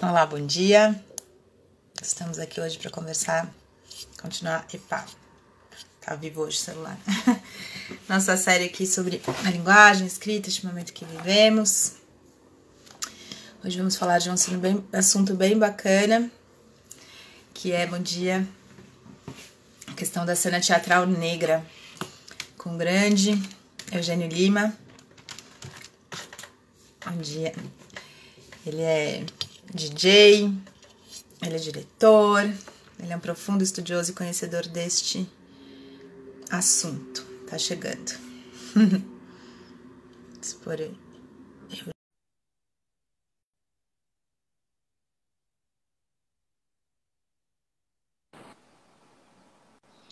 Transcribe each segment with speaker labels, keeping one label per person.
Speaker 1: Olá, bom dia. Estamos aqui hoje para conversar, continuar. Epa, tá vivo hoje o celular. Nossa série aqui sobre a linguagem, escrita, este momento que vivemos. Hoje vamos falar de um assunto bem bacana, que é, bom dia, a questão da cena teatral negra, com o grande Eugênio Lima. Bom dia. Ele é DJ, ele é diretor, ele é um profundo estudioso e conhecedor deste assunto. Tá chegando.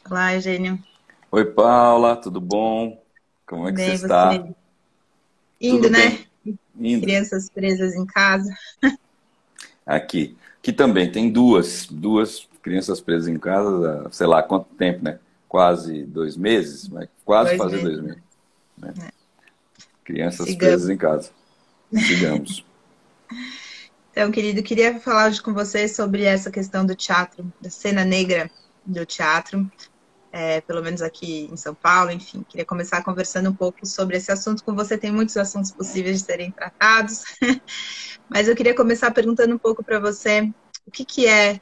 Speaker 1: Olá, Eugênio.
Speaker 2: Oi, Paula, tudo bom? Como é que você
Speaker 1: Bem,
Speaker 2: está?
Speaker 1: você? Indo,
Speaker 2: Tudo
Speaker 1: né?
Speaker 2: bem? Indo.
Speaker 1: Crianças presas em casa.
Speaker 2: Aqui também tem duas crianças presas em casa, há sei lá quanto tempo, né? Quase 2 meses, mas quase
Speaker 1: Dois
Speaker 2: fazer
Speaker 1: meses.
Speaker 2: 2 meses, né?
Speaker 1: Né?
Speaker 2: Crianças
Speaker 1: Sigamos.
Speaker 2: presas em casa. Sigamos.
Speaker 1: Então, querido, queria falar hoje com você sobre essa questão do teatro, da cena negra do teatro, pelo menos aqui em São Paulo, enfim. Queria começar conversando um pouco sobre esse assunto com você. Tem muitos assuntos possíveis de serem tratados, mas eu queria começar perguntando um pouco para você o que é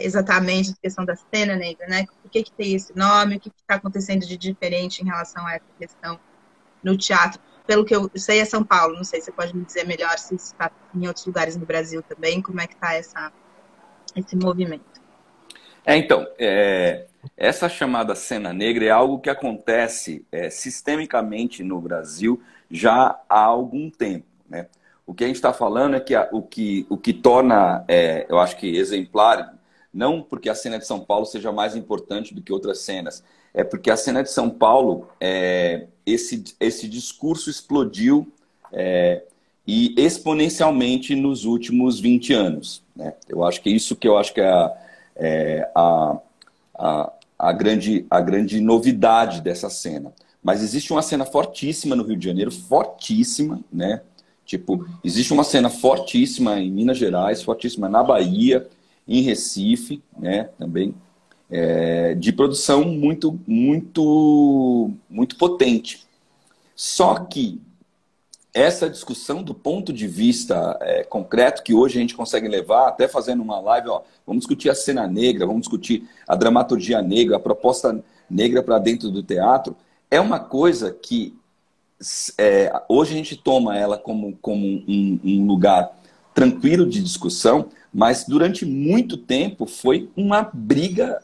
Speaker 1: exatamente a questão da cena negra, né? Por que tem esse nome? O que está acontecendo de diferente em relação a essa questão no teatro? Pelo que eu sei, é São Paulo. Não sei, você pode me dizer melhor se isso está em outros lugares no Brasil também. Como é que está esse movimento?
Speaker 2: Então, essa chamada cena negra é algo que acontece sistemicamente no Brasil já há algum tempo, né? O que a gente está falando é que o que torna, eu acho que exemplar, não porque a cena de São Paulo seja mais importante do que outras cenas, é porque a cena de São Paulo, esse discurso explodiu e exponencialmente nos últimos 20 anos, né? Eu acho que isso que eu acho que é a grande novidade dessa cena. Mas existe uma cena fortíssima no Rio de Janeiro, fortíssima, né? Tipo, existe uma cena fortíssima em Minas Gerais, fortíssima na Bahia, em Recife, né? Também, de produção muito, muito, muito potente. Só que essa discussão do ponto de vista concreto que hoje a gente consegue levar, até fazendo uma live, ó, vamos discutir a cena negra, vamos discutir a dramaturgia negra, a proposta negra para dentro do teatro, é uma coisa que hoje a gente toma ela como um lugar tranquilo de discussão, mas durante muito tempo foi uma briga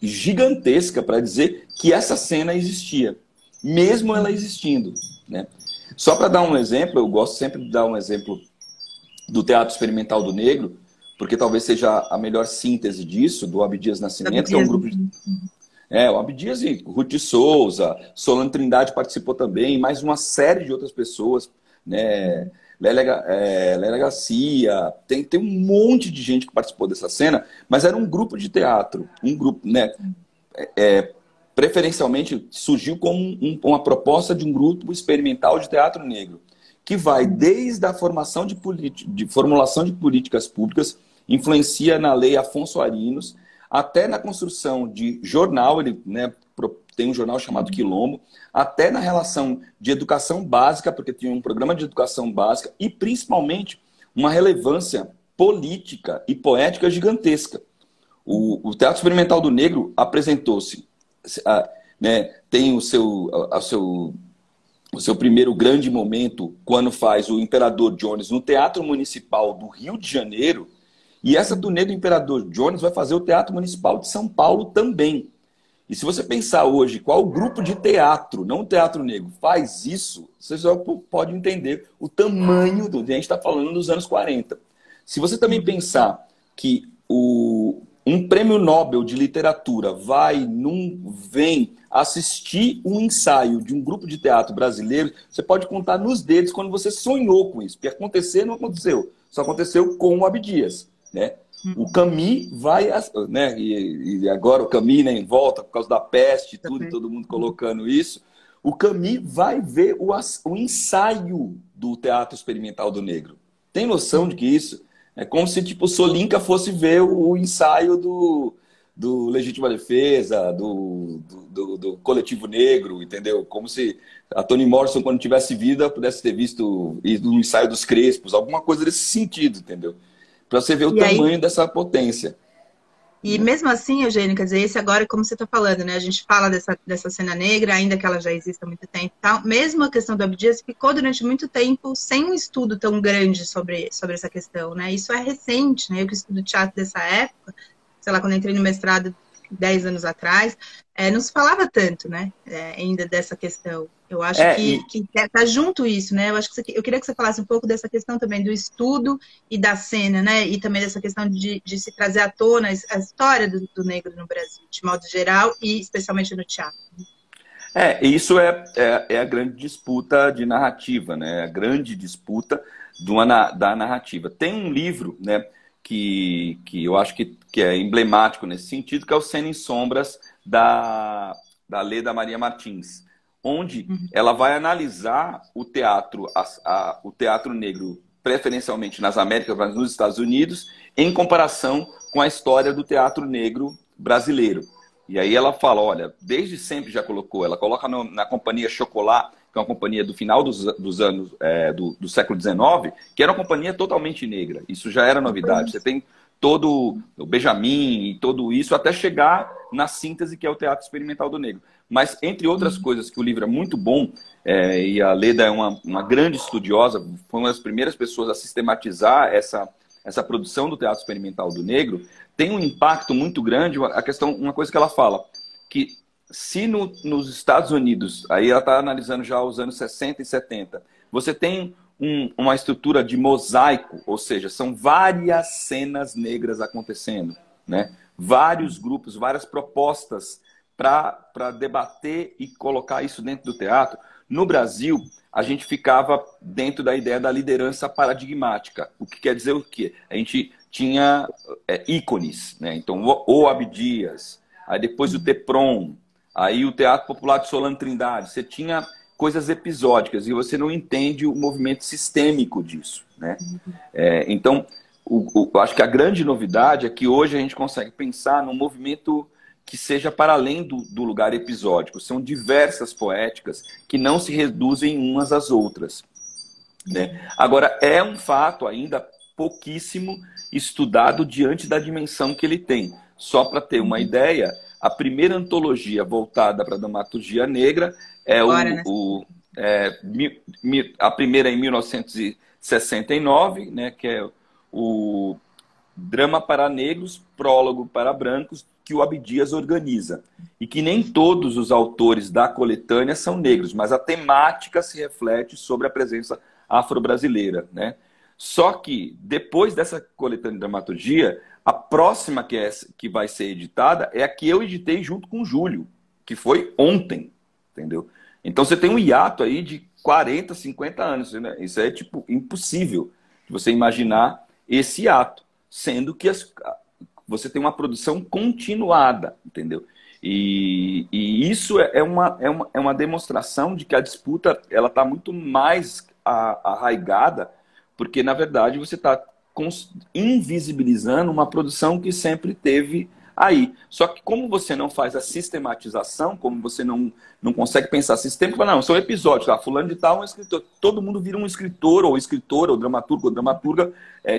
Speaker 2: gigantesca para dizer que essa cena existia, mesmo ela existindo, né? Só para dar um exemplo, eu gosto sempre de dar um exemplo do Teatro Experimental do Negro, porque talvez seja a melhor síntese disso, do Abdias Nascimento, que é um grupo de... o Abdias e Ruth de Souza, Solano Trindade participou também, mais uma série de outras pessoas, né? Lélia Garcia, tem um monte de gente que participou dessa cena, mas era um grupo de teatro, um grupo, né? Preferencialmente surgiu como uma proposta de um grupo experimental de teatro negro, que vai desde a formulação de políticas públicas, influencia na lei Afonso Arinos, até na construção de jornal, ele, né, tem um jornal chamado Quilombo, até na relação de educação básica, porque tinha um programa de educação básica, e principalmente uma relevância política e poética gigantesca. O Teatro Experimental do Negro apresentou-se, né, tem o seu primeiro grande momento quando faz o Imperador Jones no Teatro Municipal do Rio de Janeiro, e essa turnê do Imperador Jones vai fazer o Teatro Municipal de São Paulo também. E se você pensar hoje qual grupo de teatro, não o teatro negro, faz isso, você já pode entender o tamanho do que a gente está falando dos anos 40. Se você também pensar que um prêmio Nobel de literatura vem assistir um ensaio de um grupo de teatro brasileiro, você pode contar nos dedos quando você sonhou com isso. Porque acontecer não aconteceu. Só aconteceu com o Abdias, né? O Camille vai... Né? E agora o Camille, né, em volta, por causa da peste e tudo, e todo mundo colocando isso. O Camille vai ver o ensaio do Teatro Experimental do Negro. Tem noção de que isso É como se, tipo, o Solinka fosse ver o ensaio do Legítima Defesa, do Coletivo Negro, entendeu? Como se a Toni Morrison, quando tivesse vida, pudesse ter visto o ensaio dos Crespos, alguma coisa desse sentido, entendeu? Para você ver o
Speaker 1: E aí,
Speaker 2: tamanho dessa potência.
Speaker 1: e mesmo assim, Eugênio, quer dizer, esse agora, como você está falando, né? A gente fala dessa cena negra, ainda que ela já exista há muito tempo e tal. Mesmo a questão do Abdias ficou durante muito tempo sem um estudo tão grande sobre essa questão, né? Isso é recente, né? Eu que estudo teatro dessa época, sei lá, quando eu entrei no mestrado 10 anos atrás, não se falava tanto, né? Ainda dessa questão. Eu acho
Speaker 2: É,
Speaker 1: que
Speaker 2: e,
Speaker 1: tá junto isso, né? Eu acho que eu queria que você falasse um pouco dessa questão também do estudo e da cena, né? E também dessa questão de se trazer à tona a história do negro no Brasil, de modo geral, e especialmente no teatro.
Speaker 2: isso é a grande disputa de narrativa, né? A grande disputa da narrativa. Tem um livro, né, que eu acho que é emblemático nesse sentido, que é o Cena em Sombras, da Leda Maria Martins, onde ela vai analisar o teatro, o teatro negro, preferencialmente nas Américas, mas nos Estados Unidos, em comparação com a história do teatro negro brasileiro. E aí ela fala, olha, desde sempre já colocou, ela coloca na companhia Chocolat, que é uma companhia do final dos anos do século XIX, que era uma companhia totalmente negra. Isso já era novidade. Você tem todo o Benjamin e tudo isso até chegar na síntese que é o teatro experimental do negro. Mas, entre outras coisas, que o livro é muito bom, e a Leda é uma grande estudiosa, foi uma das primeiras pessoas a sistematizar essa produção do teatro experimental do negro, tem um impacto muito grande, uma coisa que ela fala, que se nos Estados Unidos, aí ela está analisando já os anos 60 e 70, você tem uma estrutura de mosaico, ou seja, são várias cenas negras acontecendo, né? Vários grupos, várias propostas para debater e colocar isso dentro do teatro. No Brasil, a gente ficava dentro da ideia da liderança paradigmática. O que quer dizer o quê? A gente tinha ícones, né? Então, o Abdias, aí depois o Tepron, aí o Teatro Popular de Solano Trindade. Você tinha coisas episódicas e você não entende o movimento sistêmico disso, né? Então, eu acho que a grande novidade é que hoje a gente consegue pensar num movimento que seja para além do lugar episódico. São diversas poéticas que não se reduzem umas às outras, né? Agora, é um fato ainda pouquíssimo estudado diante da dimensão que ele tem. Só para ter uma ideia, a primeira antologia voltada para a dramaturgia negra é
Speaker 1: Agora, né?
Speaker 2: a primeira em 1969, né, que é o Drama para Negros, Prólogo para Brancos, que o Abdias organiza. E que nem todos os autores da coletânea são negros, mas a temática se reflete sobre a presença afro-brasileira, né? Só que, depois dessa coletânea de dramaturgia, a próxima que vai ser editada é a que eu editei junto com o Júlio, que foi ontem, entendeu? Então você tem um hiato aí de 40, 50 anos, né? Isso é, tipo, impossível de você imaginar esse hiato, sendo que você tem uma produção continuada, entendeu? E isso é uma demonstração de que a disputa ela está muito mais arraigada, porque, na verdade, você está invisibilizando uma produção que sempre teve aí. Só que como você não faz a sistematização, como você não consegue pensar sistêmico, não, são episódios, tá? Fulano de tal é um escritor. Todo mundo vira um escritor, ou escritora, ou dramaturgo, ou dramaturga,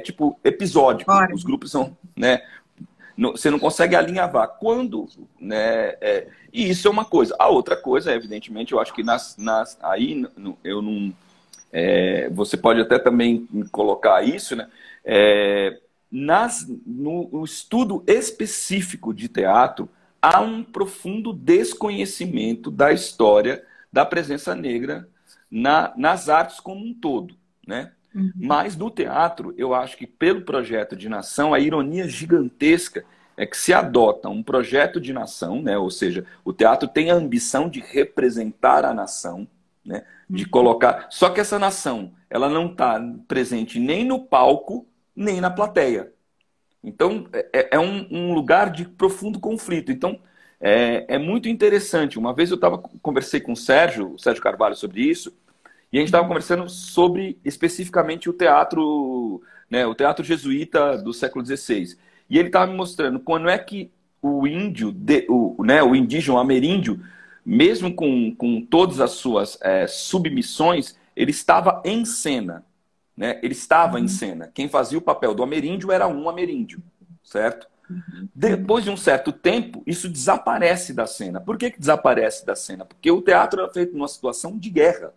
Speaker 2: tipo, episódico.
Speaker 1: Agora.
Speaker 2: Os grupos são, né? Você não consegue alinhavar. Quando, né? E isso é uma coisa. A outra coisa, evidentemente, eu acho que aí eu não. Você pode até também colocar isso, né? No estudo específico de teatro, há um profundo desconhecimento da história da presença negra nas artes como um todo, né? Mas no teatro, eu acho que pelo projeto de nação, a ironia gigantesca é que se adota um projeto de nação, né? Ou seja, o teatro tem a ambição de representar a nação, né? De colocar. Só que essa nação, ela não está presente nem no palco, nem na plateia. Então, é um lugar de profundo conflito. Então, é muito interessante. Uma vez eu conversei com o Sérgio Carvalho sobre isso, e a gente estava conversando sobre especificamente o teatro né? O teatro jesuíta do século XVI. E ele estava me mostrando quando é que o índio, o indígena, o ameríndio, mesmo com todas as suas submissões, ele estava em cena. Né? Ele estava em cena. Quem fazia o papel do ameríndio era um ameríndio, certo? Depois de um certo tempo, isso desaparece da cena. Por que desaparece da cena? Porque o teatro era feito numa situação de guerra.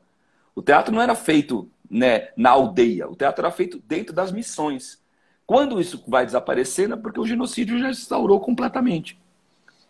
Speaker 2: O teatro não era feito, né, na aldeia. O teatro era feito dentro das missões. Quando isso vai desaparecendo é porque o genocídio já se instaurou completamente.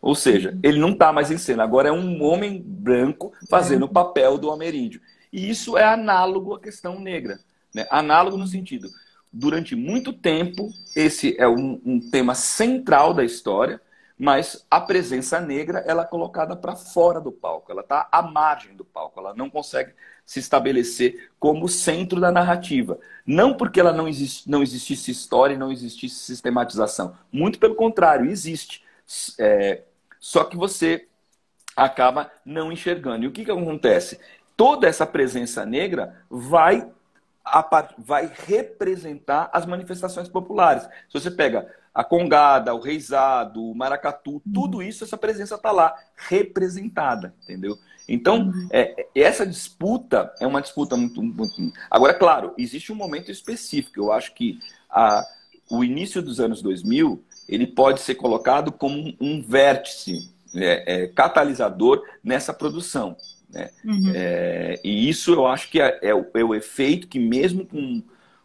Speaker 2: Ou seja, ele não está mais em cena. Agora é um homem branco fazendo o papel do ameríndio. E isso é análogo à questão negra. Né? Análogo no sentido, durante muito tempo, esse é um tema central da história, mas a presença negra ela é colocada para fora do palco. Ela está à margem do palco. Ela não consegue se estabelecer como centro da narrativa. Não porque ela não existisse história e não existisse sistematização. Muito pelo contrário, existe. Só que você acaba não enxergando. E o que acontece? Toda essa presença negra vai representar as manifestações populares. Se você pega a congada, o reizado, o maracatu, tudo isso, essa presença está lá, representada, entendeu? Então, essa disputa é uma disputa muito... Agora, claro, existe um momento específico. Eu acho que o início dos anos 2000, ele pode ser colocado como um vértice catalisador nessa produção. Né? E isso eu acho que é o efeito que, mesmo com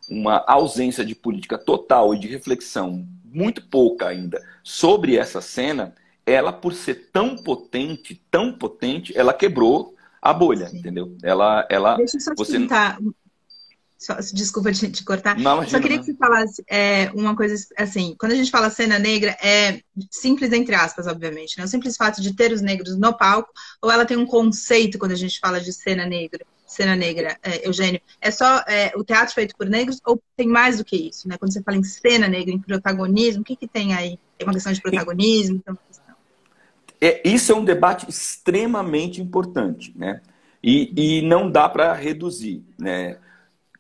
Speaker 2: uma ausência de política total e de reflexão muito pouca ainda sobre essa cena, ela, por ser tão potente, ela quebrou a bolha, entendeu?
Speaker 1: Deixa eu só te perguntar, desculpa te cortar.
Speaker 2: Não, imagina,
Speaker 1: só queria que você falasse uma coisa assim, quando a gente fala cena negra, é simples entre aspas, obviamente, né? O simples fato de ter os negros no palco, ou ela tem um conceito quando a gente fala de cena negra? Cena negra, Eugênio, é só o teatro feito por negros ou tem mais do que isso, né? Quando você fala em cena negra, em protagonismo, o que tem aí? Tem uma questão de protagonismo? Então...
Speaker 2: Isso é um debate extremamente importante, né? E não dá para reduzir, né?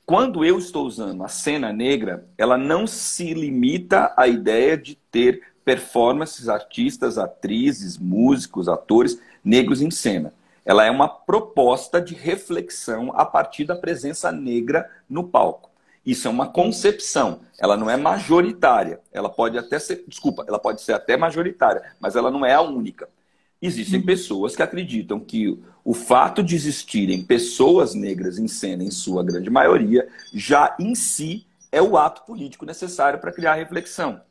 Speaker 2: Quando eu estou usando a cena negra, ela não se limita à ideia de ter performances, artistas, atrizes, músicos, atores negros em cena. Ela é uma proposta de reflexão a partir da presença negra no palco. Isso é uma concepção, ela não é majoritária. Ela pode até ser, ela pode ser até majoritária, mas ela não é a única. Existem pessoas que acreditam que o fato de existirem pessoas negras em cena, em sua grande maioria, já em si é o ato político necessário para criar reflexão.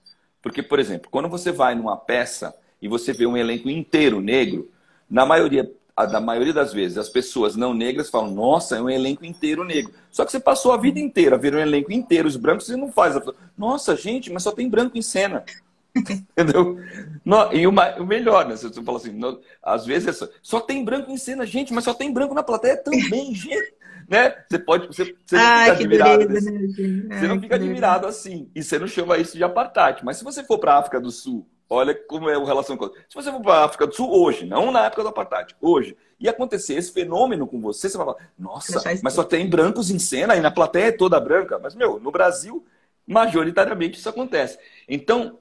Speaker 2: Porque, por exemplo, quando você vai numa peça e você vê um elenco inteiro negro, na maioria das vezes as pessoas não negras falam, nossa, é um elenco inteiro negro. Só que você passou a vida inteira a ver um elenco inteiro, os brancos, você não faz. Nossa, gente, mas só tem branco em cena. Entendeu? E o melhor, né? Você fala assim, às vezes só tem branco em cena, gente, mas só tem branco na plateia também, gente. Né? Você não fica admirado.
Speaker 1: Beleza, né?
Speaker 2: Você não fica admirado assim. E você não chama isso de apartheid. Mas se você for para a África do Sul, olha como é a relação com. Se você for para a África do Sul hoje, não na época do apartheid, hoje, e acontecer esse fenômeno com você, você vai falar, nossa, mas só tem brancos em cena e na plateia é toda branca. Mas, no Brasil, majoritariamente isso acontece. Então.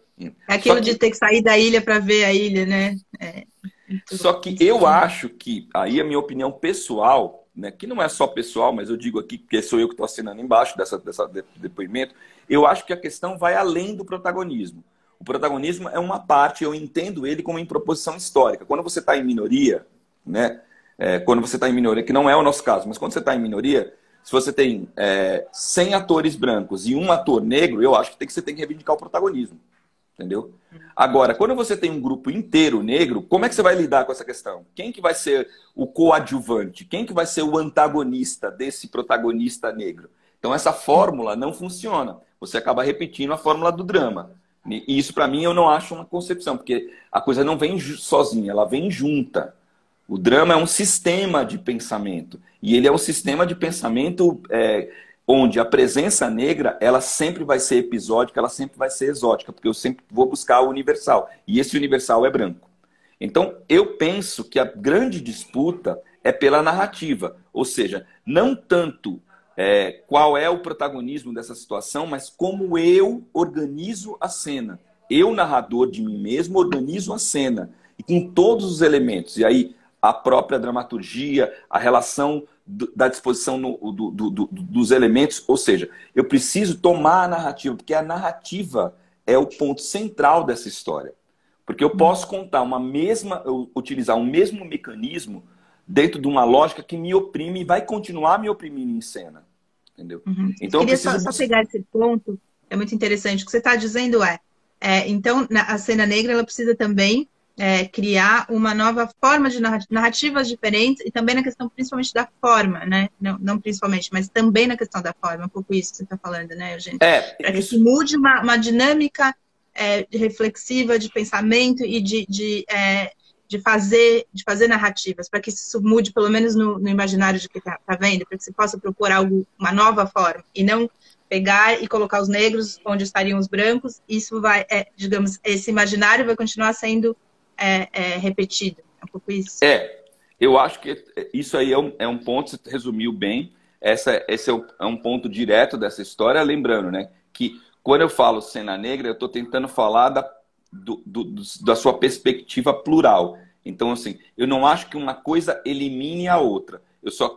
Speaker 1: É aquilo de ter que sair da ilha para ver a ilha, né?
Speaker 2: Só que eu acho que, aí a minha opinião pessoal, né, que não é só pessoal, mas eu digo aqui porque sou eu que estou assinando embaixo desse depoimento, eu acho que a questão vai além do protagonismo. O protagonismo é uma parte, eu entendo ele como em proposição histórica. Quando você está em minoria, né, quando você está em minoria, que não é o nosso caso, mas quando você está em minoria, se você tem 100 atores brancos e um ator negro, eu acho que você tem que reivindicar o protagonismo. Entendeu? Agora, quando você tem um grupo inteiro negro, como é que você vai lidar com essa questão? Quem que vai ser o coadjuvante? Quem que vai ser o antagonista desse protagonista negro? Então, essa fórmula não funciona. Você acaba repetindo a fórmula do drama. E isso, para mim, eu não acho uma concepção, porque a coisa não vem sozinha, ela vem junta. O drama é um sistema de pensamento. E ele é um sistema de pensamento... onde a presença negra, ela sempre vai ser episódica, ela sempre vai ser exótica, porque eu sempre vou buscar o universal. E esse universal é branco. Então, eu penso que a grande disputa é pela narrativa. Ou seja, não tanto qual é o protagonismo dessa situação, mas como eu organizo a cena. Eu, narrador de mim mesmo, organizo a cena. E com todos os elementos. E aí, a própria dramaturgia, a relação da disposição dos elementos. Ou seja, eu preciso tomar a narrativa, porque a narrativa é o ponto central dessa história. Porque eu posso contar utilizar um mesmo mecanismo dentro de uma lógica que me oprime e vai continuar me oprimindo em cena. Entendeu?
Speaker 1: Então, eu queria só pegar esse ponto, é muito interessante. O que você está dizendo então, a cena negra ela precisa também criar uma nova forma de narrativas diferentes e também na questão principalmente da forma, né? Não principalmente, mas também na questão da forma, um pouco isso que você está falando, né, Eugênio? Para que se mude uma dinâmica reflexiva de pensamento e de fazer narrativas, para que isso mude pelo menos no imaginário de quem está vendo, para que se possa propor uma nova forma e não pegar e colocar os negros onde estariam os brancos. Isso vai, digamos, esse imaginário vai continuar sendo repetido. É um pouco isso.
Speaker 2: Eu acho que isso aí é um ponto, você resumiu bem. Esse é um ponto direto dessa história, lembrando, né, que quando eu falo cena negra, eu estou tentando falar da sua perspectiva plural. Então, assim, eu não acho que uma coisa elimine a outra.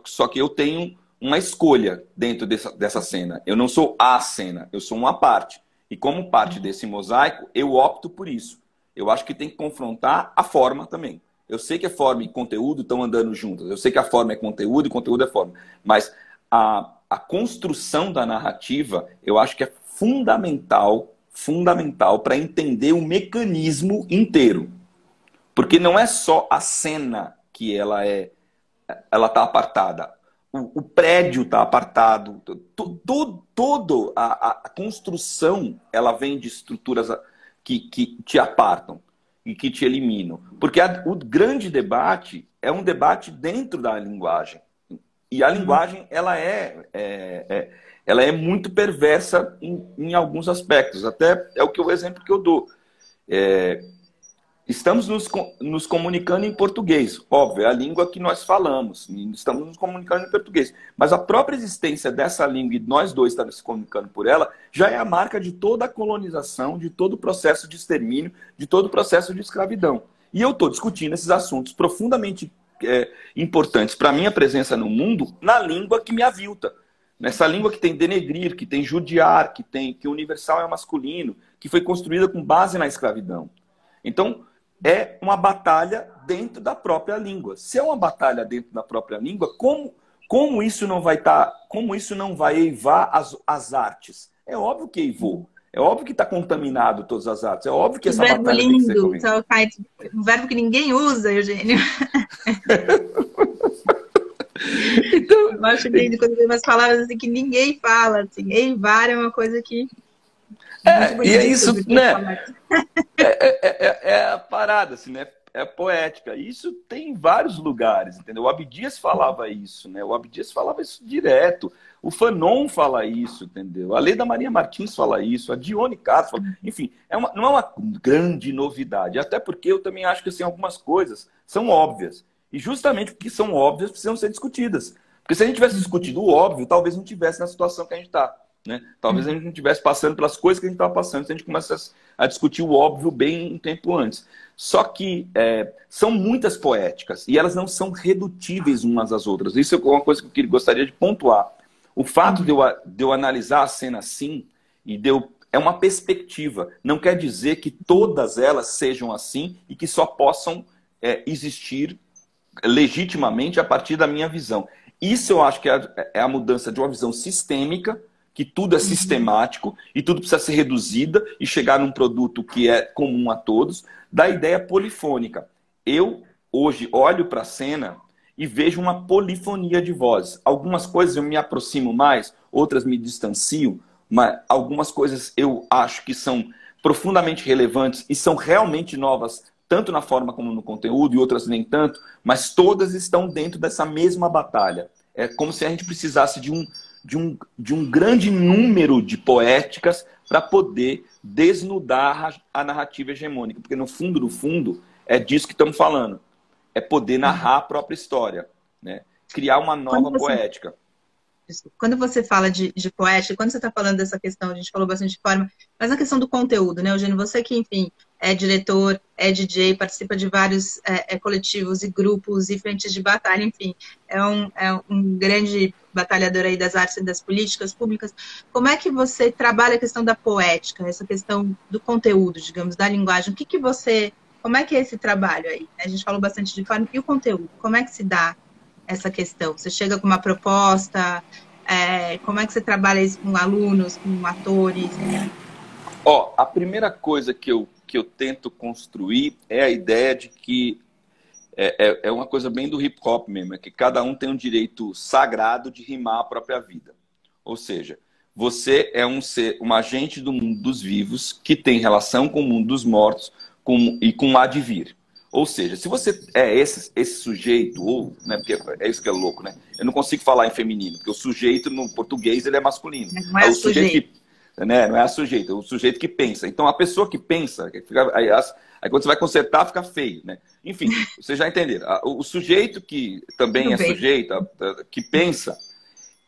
Speaker 2: Só que eu tenho uma escolha dentro dessa cena. Eu não sou a cena, eu sou uma parte. E como parte desse mosaico, eu opto por isso. Eu acho que tem que confrontar a forma também. Eu sei que a forma e conteúdo estão andando juntas. Eu sei que a forma é conteúdo e conteúdo é forma. Mas a construção da narrativa, eu acho que é fundamental para entender o mecanismo inteiro. Porque não é só a cena que ela está apartada. O prédio está apartado. Toda a construção ela vem de estruturas que te apartam e que te eliminam. Porque o grande debate é um debate dentro da linguagem. E a linguagem ela é muito perversa em alguns aspectos. Até o exemplo que eu dou. Estamos nos comunicando em português. Óbvio, é a língua que nós falamos. Estamos nos comunicando em português. Mas a própria existência dessa língua e nós dois estamos se comunicando por ela já é a marca de toda a colonização, de todo o processo de extermínio, de todo o processo de escravidão. E eu estou discutindo esses assuntos profundamente importantes para a minha presença no mundo na língua que me avilta. Nessa língua que tem denegrir, que tem judiar, que o universal é masculino, que foi construída com base na escravidão. Então, é uma batalha dentro da própria língua. Se é uma batalha dentro da própria língua, como isso não vai eivar as artes? É óbvio que eivou. É óbvio que está contaminado todas as artes. É óbvio que essa batalha tem que ser corrida.
Speaker 1: Um verbo que ninguém usa, Eugênio. Então, eu acho lindo quando tem umas palavras assim que ninguém fala. Assim. Eivar é uma coisa que...
Speaker 2: e é isso, né? É a parada, assim, né? É poética. Isso tem em vários lugares, entendeu? O Abdias falava isso, né? O Abdias falava isso direto. O Fanon fala isso, entendeu? A Leda Maria Martins fala isso. A Dione Castro fala... Enfim, não é uma grande novidade. Até porque eu também acho que assim, algumas coisas são óbvias. E justamente porque são óbvias, precisam ser discutidas. Porque se a gente tivesse discutido o óbvio, talvez não tivesse na situação que a gente está. Né? Talvez a gente não estivesse passando pelas coisas que a gente estava passando, se a gente começa a discutir o óbvio bem um tempo antes. Só que são muitas poéticas e elas não são redutíveis umas às outras. Isso é uma coisa que eu gostaria de pontuar. O fato de eu analisar a cena assim é uma perspectiva. Não quer dizer que todas elas sejam assim e que só possam existir legitimamente a partir da minha visão. Isso eu acho que é a mudança de uma visão sistêmica, que tudo é sistemático e tudo precisa ser reduzido e chegar num produto que é comum a todos, da ideia polifônica. Eu, hoje, olho para a cena e vejo uma polifonia de vozes. Algumas coisas eu me aproximo mais, outras me distancio, mas algumas coisas eu acho que são profundamente relevantes e são realmente novas, tanto na forma como no conteúdo, e outras nem tanto, mas todas estão dentro dessa mesma batalha. É como se a gente precisasse de um grande número de poéticas para poder desnudar a narrativa hegemônica. Porque no fundo, é disso que estamos falando. É poder narrar a própria história. Né? Criar uma nova poética.
Speaker 1: Desculpa. Quando você fala de poética, quando você está falando dessa questão, a gente falou bastante de forma, mas a questão do conteúdo, né, Eugênio? Você que, enfim, é diretor, é DJ, participa de vários coletivos e grupos e frentes de batalha, enfim, é um grande batalhador aí das artes e das políticas públicas. Como é que você trabalha a questão da poética, essa questão do conteúdo, digamos, da linguagem? Como é que é esse trabalho aí? A gente falou bastante de forma, e o conteúdo? Como é que se dá essa questão? Você chega com uma proposta, como é que você trabalha isso com alunos, com atores?
Speaker 2: Ó, a primeira coisa que eu tento construir é a ideia de que é uma coisa bem do hip hop mesmo, é que cada um tem um direito sagrado de rimar a própria vida. Ou seja, você é um agente do mundo dos vivos que tem relação com o mundo dos mortos e com o há de vir. Ou seja, se você é esse sujeito, ou, né, porque é isso que é louco, né? Eu não consigo falar em feminino, porque o sujeito no português ele é masculino.
Speaker 1: Não é
Speaker 2: o
Speaker 1: sujeito.
Speaker 2: Né, não é a sujeito, é o sujeito que pensa. Então a pessoa que pensa, aí quando você vai consertar fica feio, né? Enfim, vocês já entenderam. O sujeito que também
Speaker 1: Tudo
Speaker 2: é
Speaker 1: bem.
Speaker 2: sujeito, que pensa,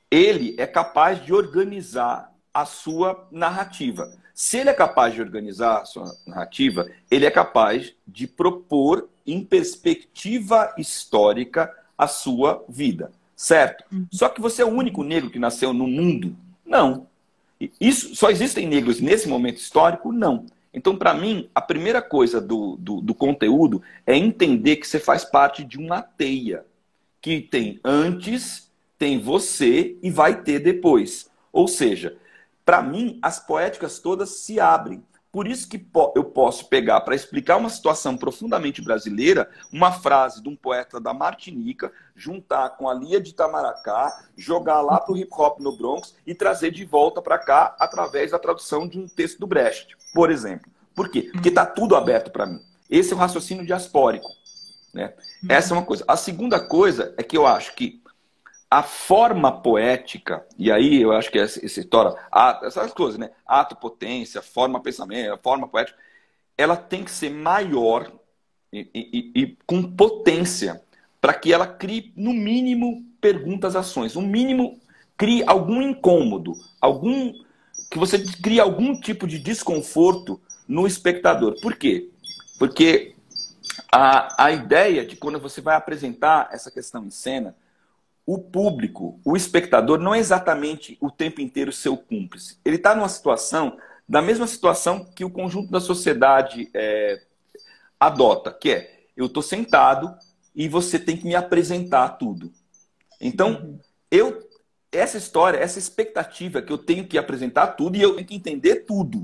Speaker 2: ele é capaz de organizar a sua narrativa. Se ele é capaz de organizar a sua narrativa, ele é capaz de propor em perspectiva histórica a sua vida, certo? Só que você é o único negro que nasceu no mundo? Não. Isso, só existem negros nesse momento histórico? Não. Então, para mim, a primeira coisa do conteúdo é entender que você faz parte de uma teia que tem antes, tem você e vai ter depois. Ou seja, para mim, as poéticas todas se abrem. Por isso que eu posso pegar, para explicar uma situação profundamente brasileira, uma frase de um poeta da Martinica, juntar com a Lia de Itamaracá, jogar lá para o hip hop no Bronx e trazer de volta para cá através da tradução de um texto do Brecht, por exemplo. Por quê? Porque está tudo aberto para mim. Esse é o raciocínio diaspórico, né? Essa é uma coisa. A segunda coisa é que eu acho que a forma poética, e aí eu acho que esse torna essas coisas, né? Ato, potência, forma, pensamento, forma poética, ela tem que ser maior e com potência para que ela crie, no mínimo, perguntas, ações. No mínimo, crie algum incômodo, que você crie algum tipo de desconforto no espectador. Por quê? Porque a ideia de quando você vai apresentar essa questão em cena, o público, o espectador, não é exatamente o tempo inteiro seu cúmplice. Ele está numa situação, da mesma situação que o conjunto da sociedade adota, que é, eu estou sentado e você tem que me apresentar tudo. Então, essa história, essa expectativa que eu tenho que apresentar tudo e eu tenho que entender tudo.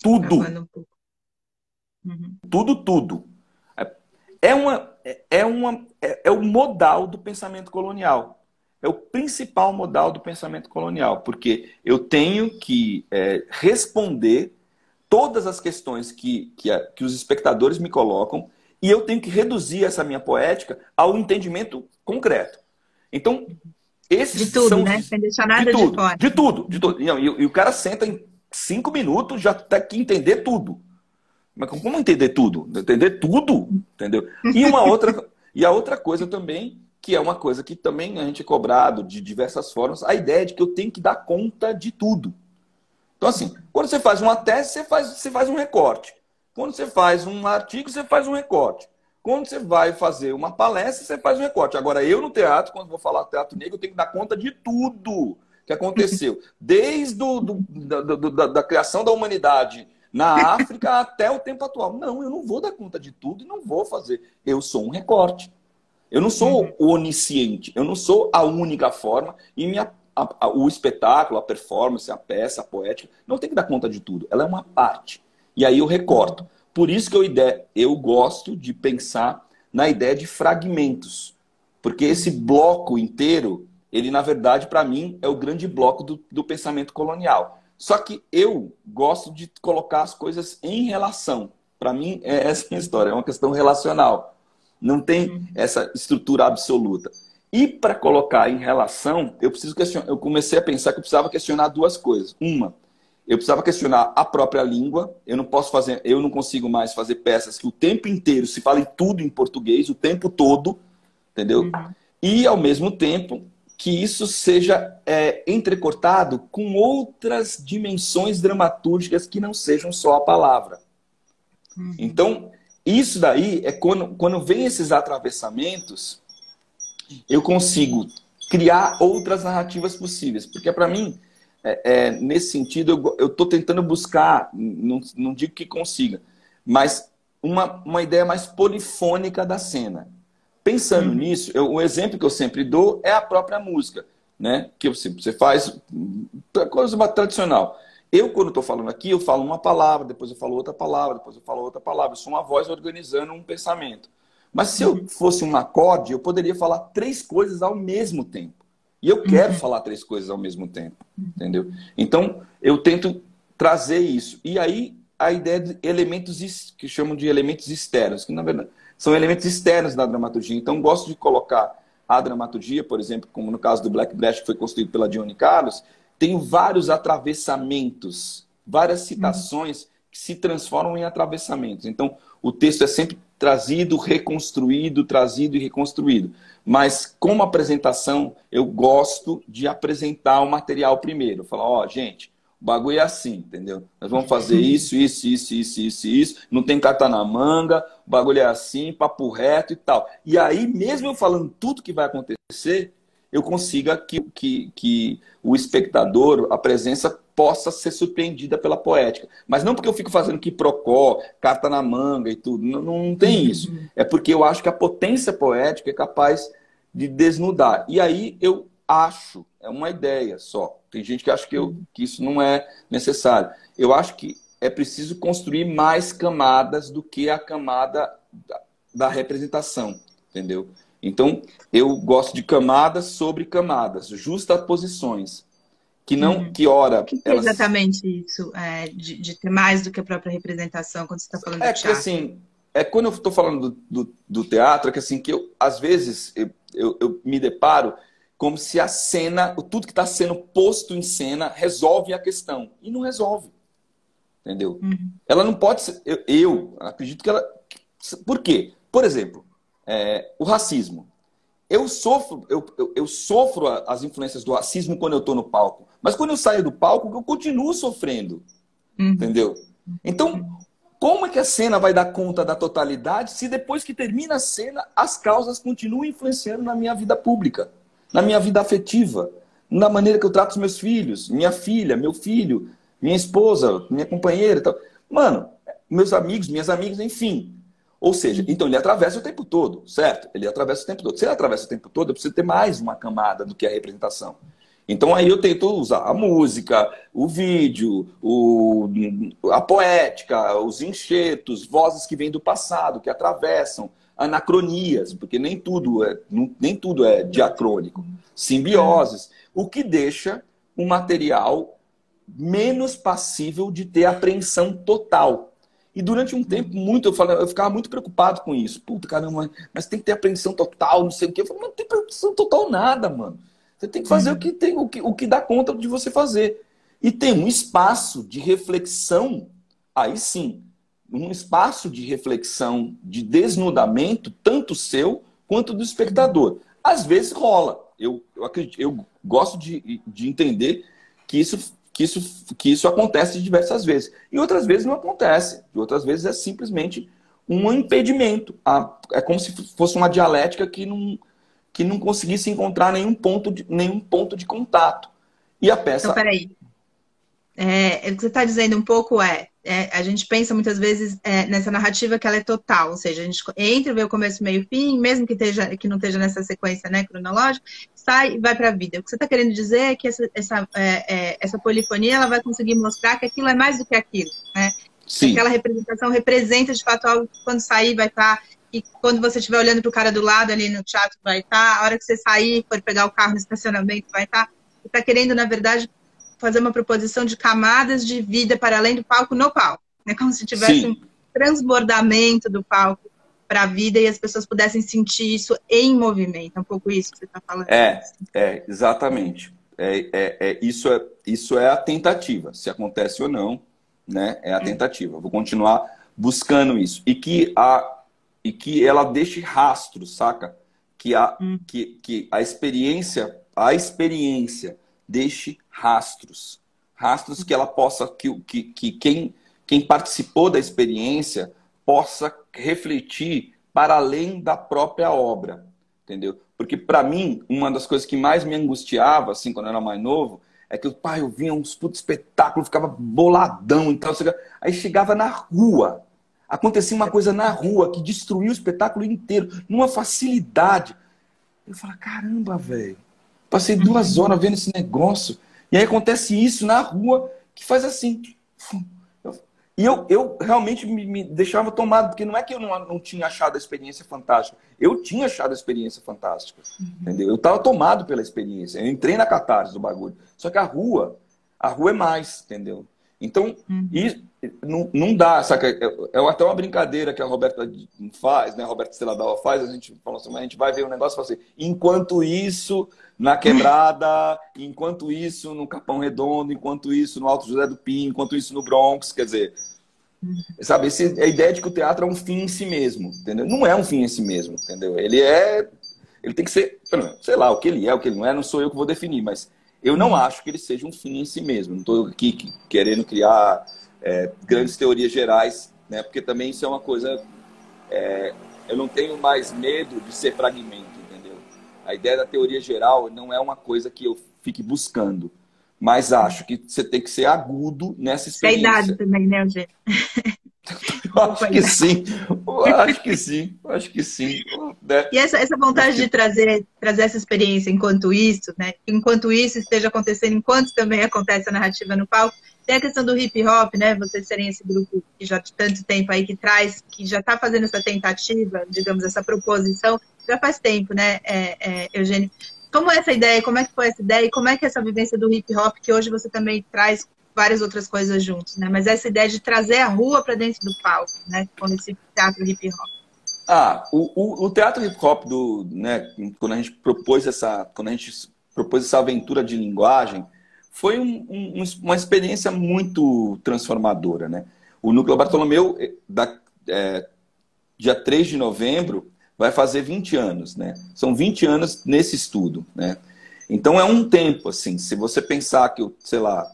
Speaker 2: Tudo. Tudo. É o modal do pensamento colonial. É o principal modal do pensamento colonial, porque eu tenho que responder todas as questões que os espectadores me colocam e eu tenho que reduzir essa minha poética ao entendimento concreto. Então, esses
Speaker 1: de tudo,
Speaker 2: são
Speaker 1: né? Sem deixar nada de fora.
Speaker 2: De tudo. E o cara senta em 5 minutos, já tem que entender tudo. Mas como entender tudo? Entender tudo, entendeu? E a outra coisa também, que é uma coisa que também a gente é cobrado de diversas formas, a ideia de que eu tenho que dar conta de tudo. Então, assim, quando você faz uma tese, você faz um recorte. Quando você faz um artigo, você faz um recorte. Quando você vai fazer uma palestra, você faz um recorte. Agora, eu no teatro, quando vou falar teatro negro, eu tenho que dar conta de tudo que aconteceu. Desde da criação da humanidade na África até o tempo atual. Não, eu não vou dar conta de tudo e não vou fazer. Eu sou um recorte. Eu não sou onisciente. Eu não sou a única forma. E o espetáculo, a performance, a peça, a poética, não tem que dar conta de tudo. Ela é uma parte. E aí eu recorto. Por isso que eu gosto de pensar na ideia de fragmentos. Porque esse bloco inteiro, ele, na verdade, para mim, é o grande bloco do pensamento colonial. Só que eu gosto de colocar as coisas em relação. Para mim, é essa a minha história. É uma questão relacional. Não tem essa estrutura absoluta. E para colocar em relação, eu comecei a pensar que eu precisava questionar duas coisas. Uma, eu precisava questionar a própria língua. Eu não consigo mais fazer peças que o tempo inteiro se falem tudo em português, o tempo todo, entendeu? E, ao mesmo tempo, que isso seja entrecortado com outras dimensões dramatúrgicas que não sejam só a palavra. Então, isso daí é quando vem esses atravessamentos, eu consigo criar outras narrativas possíveis. Porque, para mim, nesse sentido, eu estou tentando buscar, não digo que consiga, mas uma ideia mais polifônica da cena. Pensando nisso, o exemplo que eu sempre dou é a própria música, né? Que você faz coisa mais tradicional. Eu, quando estou falando aqui, eu falo uma palavra, depois eu falo outra palavra, depois eu falo outra palavra. Eu sou uma voz organizando um pensamento. Mas se eu fosse um acorde, eu poderia falar 3 coisas ao mesmo tempo. E eu quero falar 3 coisas ao mesmo tempo, entendeu? Então, eu tento trazer isso. E aí, a ideia de elementos que chamam de elementos externos, que na verdade são elementos externos da dramaturgia. Então, gosto de colocar a dramaturgia, por exemplo, como no caso do Black Brecht, que foi construído pela Dione Carlos, tem vários atravessamentos, várias citações que se transformam em atravessamentos. Então, o texto é sempre trazido, reconstruído, trazido e reconstruído. Mas, como apresentação, eu gosto de apresentar o material primeiro. Falar, ó, gente, o bagulho é assim, entendeu? Nós vamos fazer isso, isso, isso, isso, isso, isso. Não tem carta na manga, o bagulho é assim, papo reto e tal. E aí, mesmo eu falando tudo que vai acontecer, eu consiga que o espectador, a presença, possa ser surpreendida pela poética. Mas não porque eu fico fazendo quiprocó, carta na manga e tudo. Não tem isso. É porque eu acho que a potência poética é capaz de desnudar. E aí eu acho, é uma ideia só. Tem gente que acha que isso não é necessário. Eu acho que é preciso construir mais camadas do que a camada da representação, entendeu? Então, eu gosto de camadas sobre camadas, justaposições, que não, que ora...
Speaker 1: O que é exatamente isso, de ter mais do que a própria representação, quando você está falando de teatro?
Speaker 2: Que assim, quando eu estou falando do teatro, que assim, que eu, às vezes, eu me deparo como se a cena, tudo que está sendo posto em cena, resolve a questão. E não resolve. Entendeu? Ela não pode ser... Eu acredito que ela... Por quê? Por exemplo, o racismo. Eu sofro as influências do racismo quando eu estou no palco. Mas quando eu saio do palco, eu continuo sofrendo. Entendeu? Então, como é que a cena vai dar conta da totalidade se depois que termina a cena, as causas continuam influenciando na minha vida pública, na minha vida afetiva, na maneira que eu trato os meus filhos, minha filha, meu filho, minha esposa, minha companheira e tal. Mano, meus amigos, minhas amigas, enfim. Ou seja, então ele atravessa o tempo todo, certo? Ele atravessa o tempo todo. Se ele atravessa o tempo todo, eu preciso ter mais uma camada do que a representação. Então aí eu tento usar a música, o vídeo, a poética, os enxertos, vozes que vêm do passado, que atravessam, anacronias, porque nem tudo é diacrônico, simbioses, o que deixa o material menos passível de ter apreensão total. E durante um tempo, eu ficava muito preocupado com isso. Puta, caramba, mas tem que ter apreensão total, não sei o quê. Eu falei, mas não tem apreensão total nada, mano. Você tem que fazer o que dá conta de você fazer. E tem um espaço de reflexão, aí sim, um espaço de reflexão, de desnudamento, tanto seu quanto do espectador. Às vezes rola. Eu gosto de entender que isso acontece diversas vezes. E outras vezes não acontece. E outras vezes é simplesmente um impedimento. É como se fosse uma dialética que não conseguisse encontrar nenhum ponto de contato. E a peça...
Speaker 1: Então, peraí. O que você está dizendo um pouco a gente pensa muitas vezes nessa narrativa que ela é total, ou seja, a gente entra, vê o começo, meio e fim, mesmo que não esteja nessa sequência, né, cronológica, sai e vai para a vida. O que você está querendo dizer é que essa polifonia ela vai conseguir mostrar que aquilo é mais do que aquilo, né?
Speaker 2: Sim.
Speaker 1: Aquela representação representa de fato algo que quando sair vai estar, e quando você estiver olhando para o cara do lado ali no teatro vai estar, a hora que você sair, for pegar o carro no estacionamento vai estar. Você está querendo, na verdade, fazer uma proposição de camadas de vida para além do palco no palco. Né? Como se tivesse um transbordamento do palco para a vida e as pessoas pudessem sentir isso em movimento. É um pouco isso que você está falando.
Speaker 2: Exatamente. Isso é a tentativa. Se acontece ou não, né? É a tentativa. Vou continuar buscando isso. E que ela deixe rastro, saca? Que a experiência a experiência deixe rastros. Rastros que ela possa, que quem participou da experiência possa refletir para além da própria obra, entendeu? Porque, para mim, uma das coisas que mais me angustiava, assim, quando eu era mais novo, é que eu via uns putos espetáculos, ficava boladão e tal. Aí chegava na rua, acontecia uma coisa na rua que destruía o espetáculo inteiro, numa facilidade. Eu falava, caramba, velho, passei 2 horas vendo esse negócio. E aí acontece isso na rua, que faz assim. E eu realmente me deixava tomado, porque não é que eu não tinha achado a experiência fantástica. Eu tinha achado a experiência fantástica. Entendeu? Eu estava tomado pela experiência. Eu entrei na catarse do bagulho. Só que a rua é mais, entendeu? Então, isso não dá, saca? É até uma brincadeira que a Roberta faz, né? A Roberta Stelladal faz, a gente fala assim, mas a gente vai ver um negócio e fala assim, enquanto isso, na Quebrada, enquanto isso no Capão Redondo, enquanto isso no Alto José do Pinho, enquanto isso no Bronx, quer dizer, sabe, a ideia de que o teatro é um fim em si mesmo, entendeu? Não é um fim em si mesmo, entendeu? Ele tem que ser, sei lá, o que ele é, o que ele não sou eu que vou definir, mas eu não acho que ele seja um fim em si mesmo. Não estou aqui querendo criar grandes teorias gerais, né? Porque também isso é uma coisa... eu não tenho mais medo de ser fragmento, entendeu? A ideia da teoria geral não é uma coisa que eu fique buscando, mas acho que você tem que ser agudo nessa
Speaker 1: É a idade
Speaker 2: experiência.
Speaker 1: também, né, Eugênio?
Speaker 2: Eu acho que sim, eu acho que sim, eu acho que sim. Né?
Speaker 1: E essa vontade de trazer essa experiência enquanto isso, né? Enquanto isso esteja acontecendo, enquanto também acontece a narrativa no palco. Tem a questão do hip hop, né? Vocês serem esse grupo que já de tanto tempo aí que já está fazendo essa tentativa, digamos, essa proposição, já faz tempo, né, Eugênio? Como é essa ideia? Como é que foi essa ideia? E como é que é essa vivência do hip hop, que hoje você também traz várias outras coisas juntos, né? Mas essa ideia de trazer a rua para dentro do palco, né? Com esse teatro hip hop.
Speaker 2: O teatro hip hop né, quando a gente propôs essa aventura de linguagem, foi uma experiência muito transformadora, né? O Núcleo Bartolomeu, dia 3 de novembro, vai fazer 20 anos, né? São 20 anos nesse estudo, né? Então é um tempo, assim, se você pensar que, sei lá,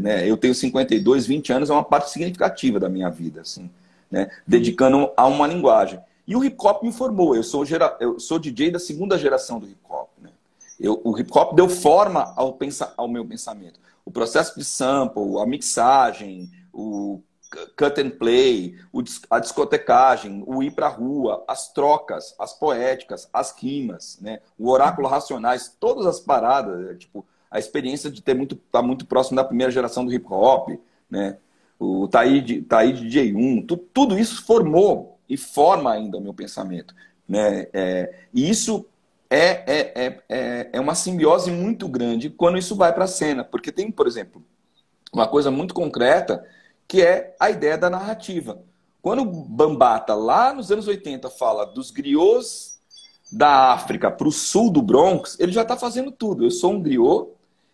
Speaker 2: né, eu tenho 52, 20 anos é uma parte significativa da minha vida, assim, né? Dedicando a uma linguagem. E o hip hop me formou, eu sou DJ da segunda geração do hip hop, né? O hip hop deu forma ao meu pensamento. O processo de sample, a mixagem, o cut and play, a discotecagem, o ir para a rua, as trocas, as poéticas, as rimas, né? O oráculo racionais, todas as paradas, tipo, a experiência de estar muito próximo da primeira geração do hip hop, né? O Taíde DJ1, tudo isso formou e forma ainda o meu pensamento, né? E isso é uma simbiose muito grande quando isso vai para a cena, porque tem, por exemplo, uma coisa muito concreta que é a ideia da narrativa. Quando o Bambata, lá nos anos 80, fala dos griots da África para o sul do Bronx, ele já está fazendo tudo. Eu sou um griot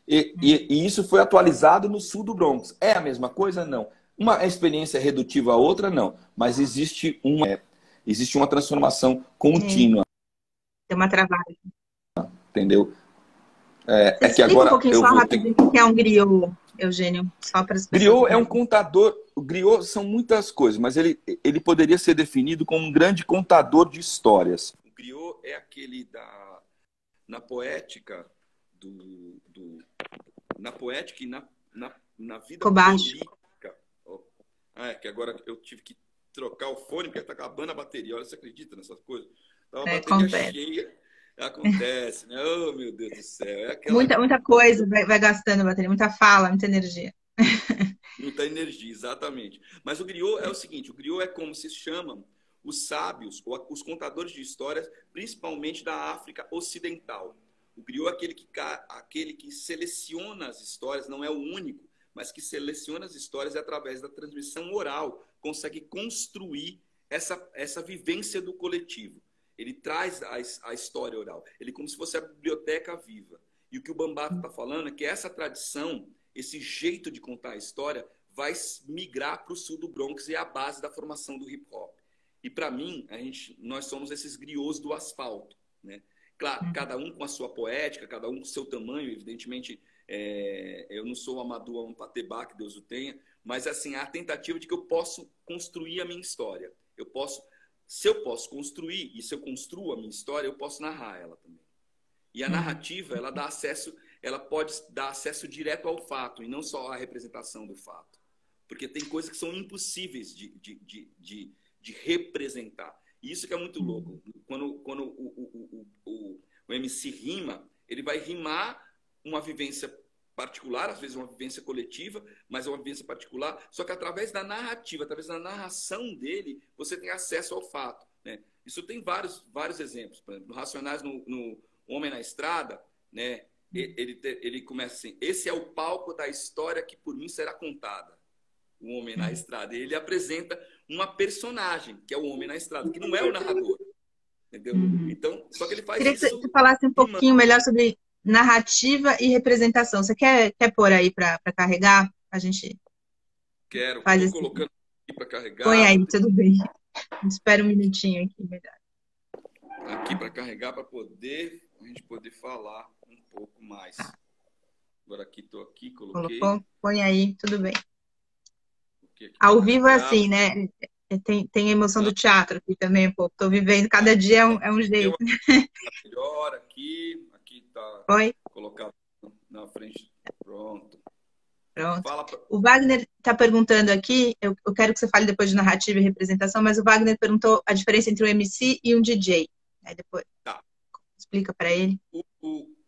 Speaker 2: e isso foi atualizado no sul do Bronx. É a mesma coisa? Não. Uma experiência redutiva a outra? Não. Mas existe uma transformação contínua.
Speaker 1: Tem uma travada.
Speaker 2: Entendeu?
Speaker 1: Você
Speaker 2: Que
Speaker 1: explica um
Speaker 2: agora
Speaker 1: pouquinho
Speaker 2: eu
Speaker 1: só
Speaker 2: vou ter...
Speaker 1: rapidinho o que é um griot, Eugênio? Só para as pessoas.
Speaker 2: Griot é um contador. O griot são muitas coisas, mas ele poderia ser definido como um grande contador de histórias. O griot é aquele na poética na poética e na vida política. Que agora eu tive que trocar o fone porque está acabando a bateria. Olha, você acredita nessas coisas? Tava a bateria cheia. Acontece, né? Oh, meu Deus do céu.
Speaker 1: Muita coisa vai gastando bateria, muita fala, muita energia.
Speaker 2: Muita energia, exatamente. Mas o griot é o seguinte, o griot é como se chamam os sábios, ou os contadores de histórias, principalmente da África Ocidental. O griot é aquele que seleciona as histórias, não é o único, mas que seleciona as histórias e, através da transmissão oral, consegue construir essa vivência do coletivo. Ele traz a história oral. Ele é como se fosse a biblioteca viva. E o que o Bambata está falando é que essa tradição, esse jeito de contar a história, vai migrar para o sul do Bronx e é a base da formação do hip hop. E para mim, nós somos esses griots do asfalto, né? Claro, cada um com a sua poética, cada um com o seu tamanho, evidentemente. Eu não sou o Amadou Ampateba, que Deus o tenha, mas assim, a tentativa de que eu posso construir a minha história. Se eu posso construir, e se eu construo a minha história, eu posso narrar ela também. E a narrativa, ela pode dar acesso direto ao fato, e não só à representação do fato. Porque tem coisas que são impossíveis de representar. E isso que é muito louco. Quando o MC rima, ele vai rimar uma vivência particular, às vezes uma vivência coletiva, mas é uma vivência particular, só que através da narrativa, através da narração dele, você tem acesso ao fato, né? Isso tem vários exemplos. Por exemplo, no Racionais, no Homem na Estrada, né? Ele começa assim: esse é o palco da história que por mim será contada. O Homem na Estrada. Ele apresenta uma personagem, que é o Homem na Estrada, que não é o narrador. Entendeu? Então, só que ele faz
Speaker 1: Queria
Speaker 2: isso.
Speaker 1: que você falasse um pouquinho melhor sobre narrativa e representação. Você quer pôr aí para carregar? A gente
Speaker 2: Quero.
Speaker 1: faz
Speaker 2: Estou
Speaker 1: assim.
Speaker 2: colocando aqui para carregar.
Speaker 1: Põe aí, tudo bem. Espera um minutinho aqui, melhor.
Speaker 2: Aqui para carregar, para a gente poder falar um pouco mais. Agora aqui, estou aqui, coloquei.
Speaker 1: Colocou? Põe aí, tudo bem.
Speaker 2: Aqui
Speaker 1: Ao vivo é assim, né? Tem a emoção do teatro aqui também, um pouco. Estou vivendo, cada dia é um jeito.
Speaker 2: Melhor aqui está colocado na frente. Pronto.
Speaker 1: O Wagner está perguntando aqui, eu quero que você fale depois de narrativa e representação, mas o Wagner perguntou a diferença entre um MC e um DJ. Aí depois explica para ele.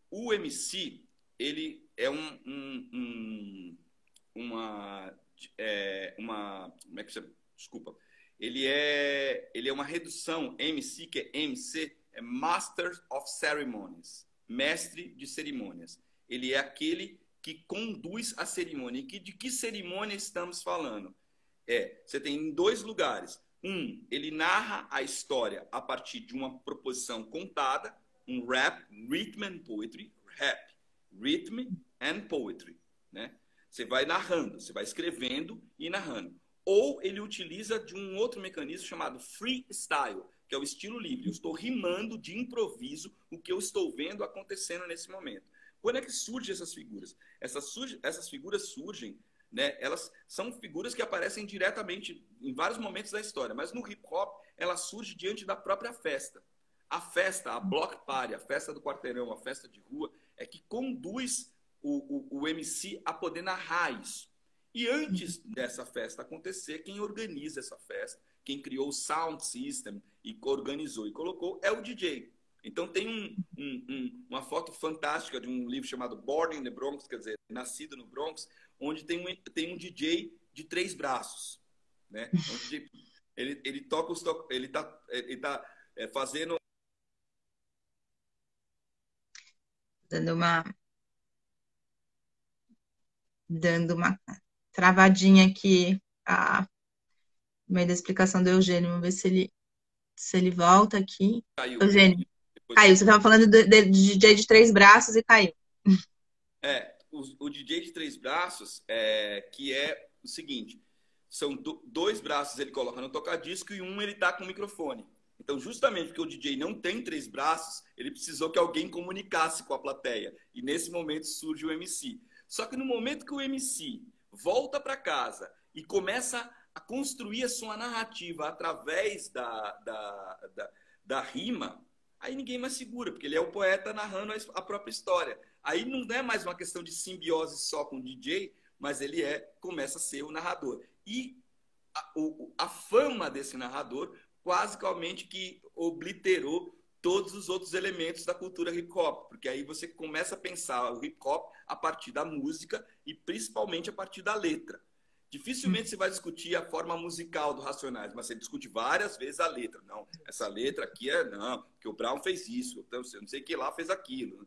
Speaker 2: O MC, ele é como é que você... Desculpa. Ele é uma redução, MC, que é MC, é Master of Ceremonies, mestre de cerimônias. Ele é aquele que conduz a cerimônia. E de que cerimônia estamos falando? Você tem em 2 lugares. Ele narra a história a partir de uma proposição contada, um rap, rhythm and poetry, rap, rhythm and poetry, né? Você vai narrando, você vai escrevendo e narrando. Ou ele utiliza de um outro mecanismo chamado freestyle, que é o estilo livre. Eu estou rimando de improviso o que eu estou vendo acontecendo nesse momento. Quando é que surgem essas figuras? Essas figuras surgem, né? Elas são figuras que aparecem diretamente em vários momentos da história, mas no hip hop ela surge diante da própria festa. A festa, a block party, a festa do quarteirão, a festa de rua, é que conduz o MC a poder narrar isso. E antes dessa festa acontecer, quem organiza essa festa, quem criou o sound system e organizou e colocou, é o DJ. Então tem uma foto fantástica de um livro chamado Born in the Bronx, quer dizer, Nascido no Bronx, onde tem um DJ de 3 braços, né? Onde ele toca ele tá fazendo...
Speaker 1: Dando uma travadinha aqui no meio da explicação do Eugênio. Vamos ver se ele volta aqui.
Speaker 2: Caiu.
Speaker 1: Eugênio, caiu. Você estava falando do DJ de 3 braços e caiu.
Speaker 2: O DJ de 3 braços, que é o seguinte, são 2 braços ele coloca no tocadisco e ele tá com o microfone. Então, justamente porque o DJ não tem 3 braços, ele precisou que alguém comunicasse com a plateia. E nesse momento surge o MC. Só que no momento que o MC volta para casa e começa a construir a sua narrativa através da rima, aí ninguém mais segura, porque ele é o poeta narrando a própria história. Aí não é mais uma questão de simbiose só com o DJ, mas ele começa a ser o narrador. E a fama desse narrador basicamente que obliterou todos os outros elementos da cultura hip hop, porque aí você começa a pensar o hip hop a partir da música e principalmente a partir da letra. Dificilmente você vai discutir a forma musical do Racionais, mas você discute várias vezes a letra. Não, essa letra aqui não, porque o Brown fez isso, então não sei que lá fez aquilo.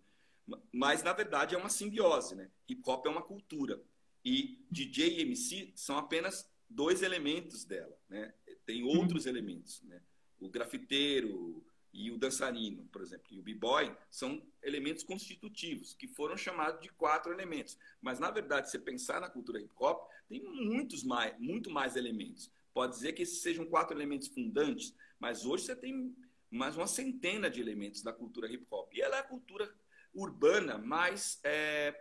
Speaker 2: Mas, na verdade, é uma simbiose, né? Hip hop é uma cultura. E DJ e MC são apenas 2 elementos dela, né? Tem outros elementos, né? O grafiteiro e o dançarino, por exemplo, e o b-boy são elementos constitutivos, que foram chamados de 4 elementos. Mas, na verdade, se você pensar na cultura hip-hop, tem muito mais elementos. Pode dizer que esses sejam 4 elementos fundantes, mas hoje você tem mais uma centena de elementos da cultura hip hop. E ela é a cultura urbana mais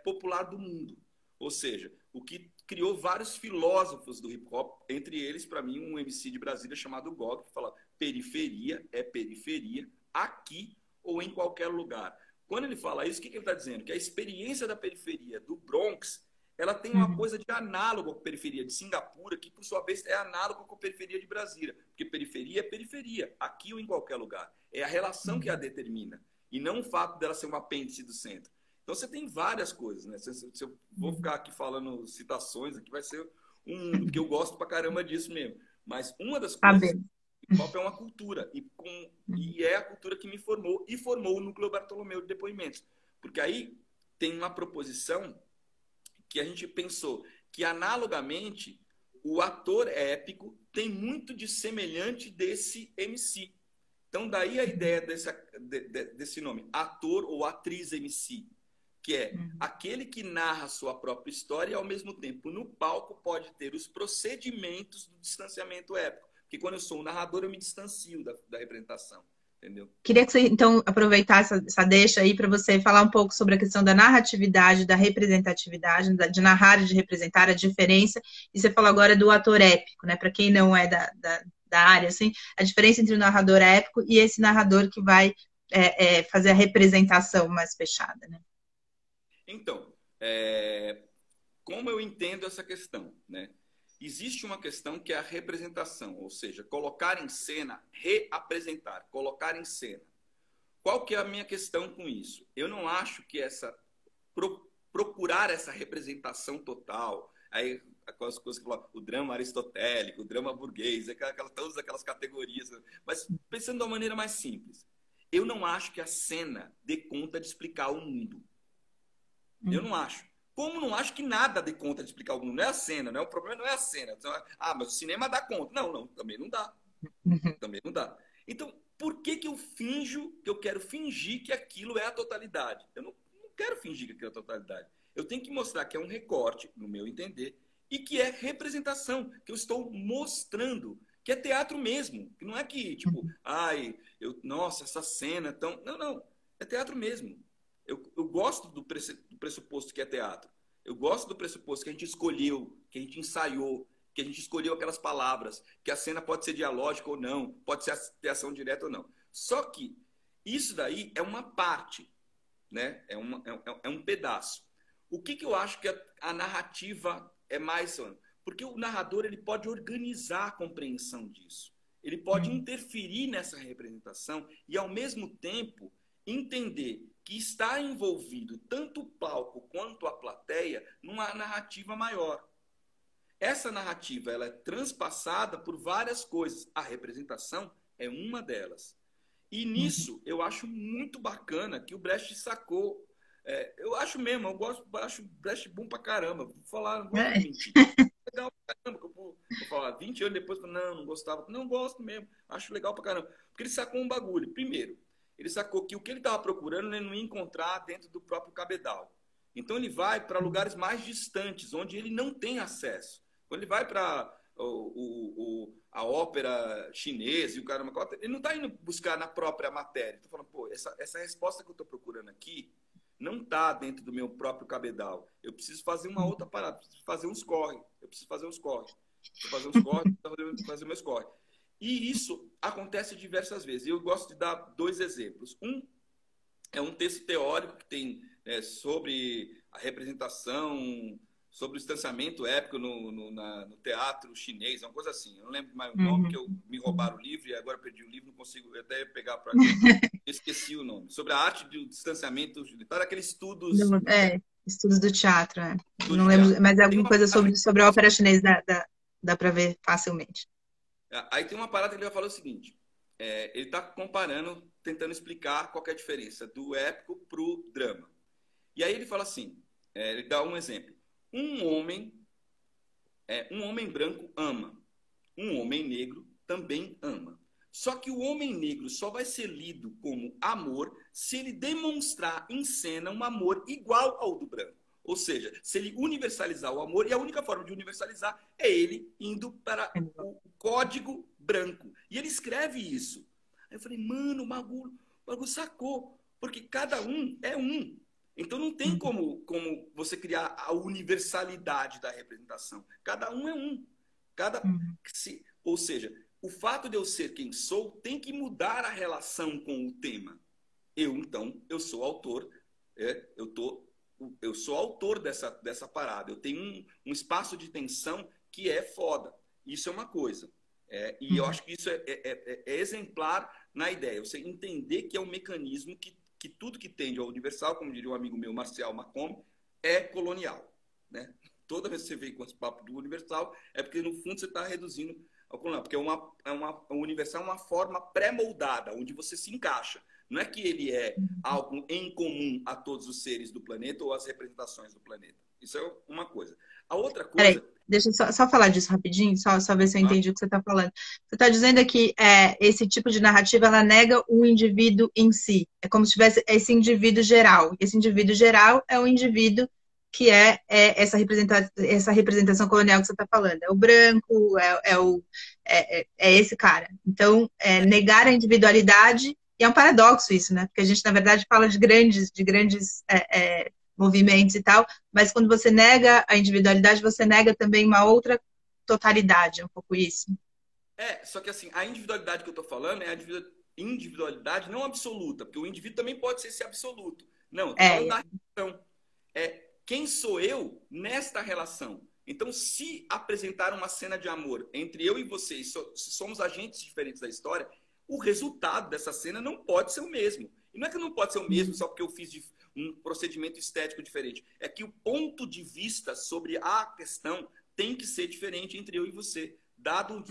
Speaker 2: popular do mundo. Ou seja, o que criou vários filósofos do hip hop, entre eles, para mim, um MC de Brasília chamado Gog, que fala: periferia é periferia, aqui ou em qualquer lugar. Quando ele fala isso, o que ele está dizendo? Que a experiência da periferia do Bronx, ela tem uma coisa de análogo com a periferia de Singapura, que, por sua vez, é análogo com a periferia de Brasília. Porque periferia é periferia, aqui ou em qualquer lugar. É a relação que a determina, e não o fato dela ser um apêndice do centro. Então, você tem várias coisas, né? Se eu vou ficar aqui falando citações, aqui vai ser um mundo, porque eu gosto pra caramba disso mesmo. Mas uma das coisas, hip hop é uma cultura, e é a cultura que me formou, e formou o Núcleo Bartolomeu de Depoimentos. Porque aí tem uma proposição que a gente pensou que, analogamente, o ator épico tem muito de semelhante desse MC. Então, daí a ideia desse nome, ator ou atriz MC, que é aquele que narra a sua própria história e, ao mesmo tempo, no palco pode ter os procedimentos do distanciamento épico. Porque quando eu sou um narrador, eu me distancio da representação. Entendeu?
Speaker 1: Queria que você, então, aproveitasse essa deixa aí para você falar um pouco sobre a questão da narratividade, da representatividade, de narrar e de representar, a diferença. E você falou agora do ator épico, né? Para quem não é da área, assim, a diferença entre o narrador épico e esse narrador que vai fazer a representação mais fechada, né?
Speaker 2: Então, como eu entendo essa questão, né? Existe uma questão que é a representação, ou seja, colocar em cena, reapresentar, colocar em cena. Qual que é a minha questão com isso? Eu não acho que procurar essa representação total, aí aquelas coisas que falam, o drama aristotélico, o drama burguês, todas aquelas categorias, mas pensando de uma maneira mais simples, eu não acho que a cena dê conta de explicar o mundo. Eu não acho. Como não acho que nada dê conta de explicar o mundo. Não é a cena, não é? O problema não é a cena. Ah, mas o cinema dá conta. Não, também não dá. Também não dá. Então, por que eu finjo, que eu quero fingir que aquilo é a totalidade? Eu não quero fingir que aquilo é a totalidade. Eu tenho que mostrar que é um recorte, no meu entender, e que é representação, que eu estou mostrando, que é teatro mesmo. Que não é que, tipo, nossa, essa cena tão... Não. É teatro mesmo. Eu gosto do pressuposto que é teatro. Eu gosto do pressuposto que a gente escolheu, que a gente ensaiou, que a gente escolheu aquelas palavras, que a cena pode ser dialógica ou não, pode ter ação direta ou não. Só que isso daí é uma parte, né? É um pedaço. O que eu acho que a narrativa é mais... Porque o narrador ele pode organizar a compreensão disso. Ele pode interferir nessa representação e, ao mesmo tempo, entender que está envolvido tanto o palco quanto a plateia numa narrativa maior. Essa narrativa ela é transpassada por várias coisas. A representação é uma delas. E nisso eu acho muito bacana que o Brecht sacou. Eu acho mesmo, acho o Brecht bom pra caramba. Vou falar, não vou mentir. Legal pra caramba. Vou falar 20 anos depois, não gostava. Não gosto mesmo. Acho legal pra caramba. Porque ele sacou um bagulho. Primeiro, ele sacou que o que ele estava procurando ele não ia encontrar dentro do próprio cabedal. Então ele vai para lugares mais distantes, onde ele não tem acesso. Quando ele vai para a ópera chinesa e o caramba, ele não está indo buscar na própria matéria. Está falando, pô, essa resposta que eu estou procurando aqui não está dentro do meu próprio cabedal. Eu preciso fazer uma outra parada, preciso fazer uns corre. Eu preciso fazer uns corre. Fazer meus corre. E isso acontece diversas vezes. Eu gosto de dar 2 exemplos. Um é um texto teórico que tem sobre a representação, sobre o distanciamento épico no teatro chinês, uma coisa assim. Eu não lembro mais o nome, que me roubaram o livro e agora perdi o livro, não consigo até pegar para... Esqueci o nome. Sobre a arte do distanciamento, para aqueles estudos...
Speaker 1: Estudos do teatro, não lembro, mas alguma coisa sobre a ópera chinesa dá para ver facilmente.
Speaker 2: Aí tem uma parada que ele vai falar o seguinte, ele está comparando, tentando explicar qual que é a diferença do épico para o drama. E aí ele fala assim, ele dá um exemplo. Um homem branco ama, um homem negro também ama. Só que o homem negro só vai ser lido como amor se ele demonstrar em cena um amor igual ao do branco. Ou seja, se ele universalizar o amor, e a única forma de universalizar é ele indo para o código branco. E ele escreve isso. Aí eu falei, mano, o bagulho sacou. Porque cada um é um. Então não tem como você criar a universalidade da representação. Cada um é um. Ou seja, o fato de eu ser quem sou tem que mudar a relação com o tema. Então, eu sou autor, eu sou autor dessa parada. Eu tenho um espaço de tensão que é foda. Isso é uma coisa. E eu acho que isso é exemplar na ideia. Você entender que é um mecanismo que tudo que tende ao universal, como diria um amigo meu, Marcial Macomb, é colonial. Né? Toda vez que você vem com esse papo do universal, é porque, no fundo, você está reduzindo ao colonial. Porque o universal é uma forma pré-moldada, onde você se encaixa. Não é que ele é algo em comum a todos os seres do planeta ou as representações do planeta. Isso é uma coisa. A outra coisa...
Speaker 1: Peraí, deixa eu só falar disso rapidinho, só ver se eu entendi o que você está falando. Você está dizendo que esse tipo de narrativa, ela nega o indivíduo em si. É como se tivesse esse indivíduo geral. E esse indivíduo geral é o indivíduo que essa representação colonial que você está falando. É o branco, é esse cara. Então, negar a individualidade, e é um paradoxo isso, né? Porque a gente, na verdade, fala de grandes movimentos e tal, mas quando você nega a individualidade, você nega também uma outra totalidade, é um pouco isso.
Speaker 2: Só que assim, a individualidade que eu estou falando é a individualidade não absoluta, porque o indivíduo também pode ser esse absoluto. Não, eu estou falando da relação. Quem sou eu nesta relação? Então, se apresentar uma cena de amor entre eu e você, se somos agentes diferentes da história, o resultado dessa cena não pode ser o mesmo. E não é que não pode ser o mesmo só porque eu fiz um procedimento estético diferente. É que o ponto de vista sobre a questão tem que ser diferente entre eu e você, dado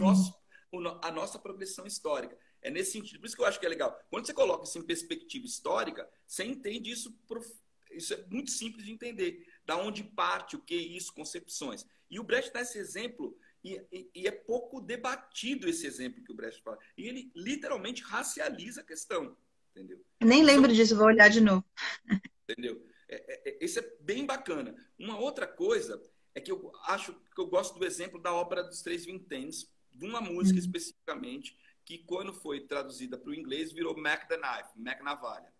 Speaker 2: a nossa progressão histórica. É nesse sentido. Por isso que eu acho que é legal. Quando você coloca isso em perspectiva histórica, você entende isso. Isso é muito simples de entender. Da onde parte, o que é isso, concepções. E o Brecht dá esse exemplo, e é pouco debatido esse exemplo que o Brecht fala. E ele literalmente racializa a questão. Entendeu?
Speaker 1: Eu nem lembro disso, vou olhar de novo.
Speaker 2: Entendeu? Isso é bem bacana. Uma outra coisa é que eu acho que eu gosto do exemplo da ópera dos Três Vinténs, de uma música especificamente, que quando foi traduzida para o inglês virou Mac the Knife, Mac Navalha.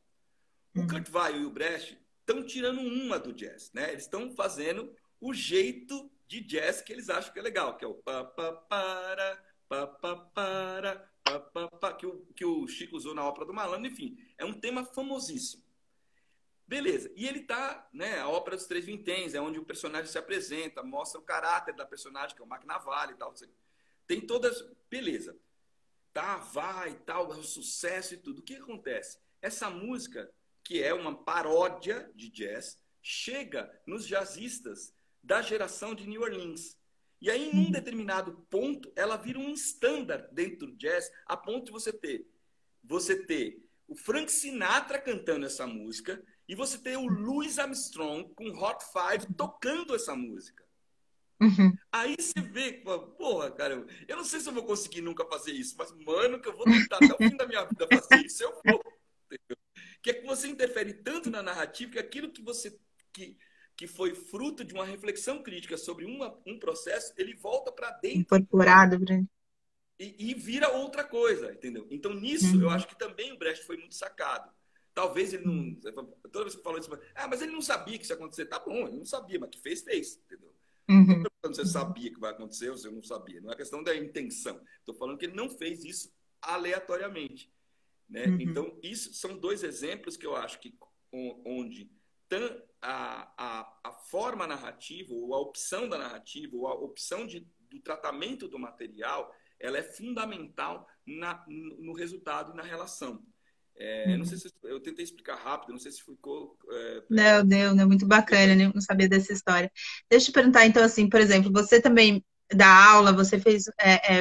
Speaker 2: O Kurt Weill e o Brecht estão tirando uma do jazz, né? Eles estão fazendo o jeito de jazz que eles acham que é legal, que é o pa-pa-para, pa-pa-para, que o Chico usou na ópera do Malandro, enfim, é um tema famosíssimo. Beleza, e ele tá, né, a ópera dos Três Vinténs, é onde o personagem se apresenta, mostra o caráter da personagem, que é o Mac Navalha e tal, tem todas, beleza, tá, vai e tal, é um sucesso e tudo. O que acontece? Essa música, que é uma paródia de jazz, chega nos jazzistas da geração de New Orleans. E aí, em um determinado ponto, ela vira um standard dentro do jazz, a ponto de você ter o Frank Sinatra cantando essa música e você ter o Louis Armstrong com Hot Five tocando essa música. Aí você vê, porra, cara, eu não sei se eu vou conseguir nunca fazer isso, mas, mano, que eu vou tentar até o fim da minha vida fazer isso, eu vou. Entendeu? Que é que você interfere tanto na narrativa que aquilo que foi fruto de uma reflexão crítica sobre um processo, ele volta para dentro.
Speaker 1: Incorporado,
Speaker 2: e vira outra coisa, entendeu? Então, nisso, eu acho que também o Brecht foi muito sacado. Talvez ele não... Toda vez que falou isso, mas ele não sabia que isso ia acontecer. Tá bom, ele não sabia, mas que fez, entendeu? Não estou perguntando se você sabia que vai acontecer ou se eu não sabia. Não é questão da intenção. Estou falando que ele não fez isso aleatoriamente. Né? Então, isso são dois exemplos que eu acho que onde a forma narrativa, ou a opção da narrativa, ou a opção do tratamento do material, ela é fundamental no resultado e na relação. Não sei se eu tentei explicar rápido, não sei se ficou...
Speaker 1: Não, deu, muito bacana, não sabia dessa história. Deixa eu te perguntar, então, assim, por exemplo, você também dá aula, você fez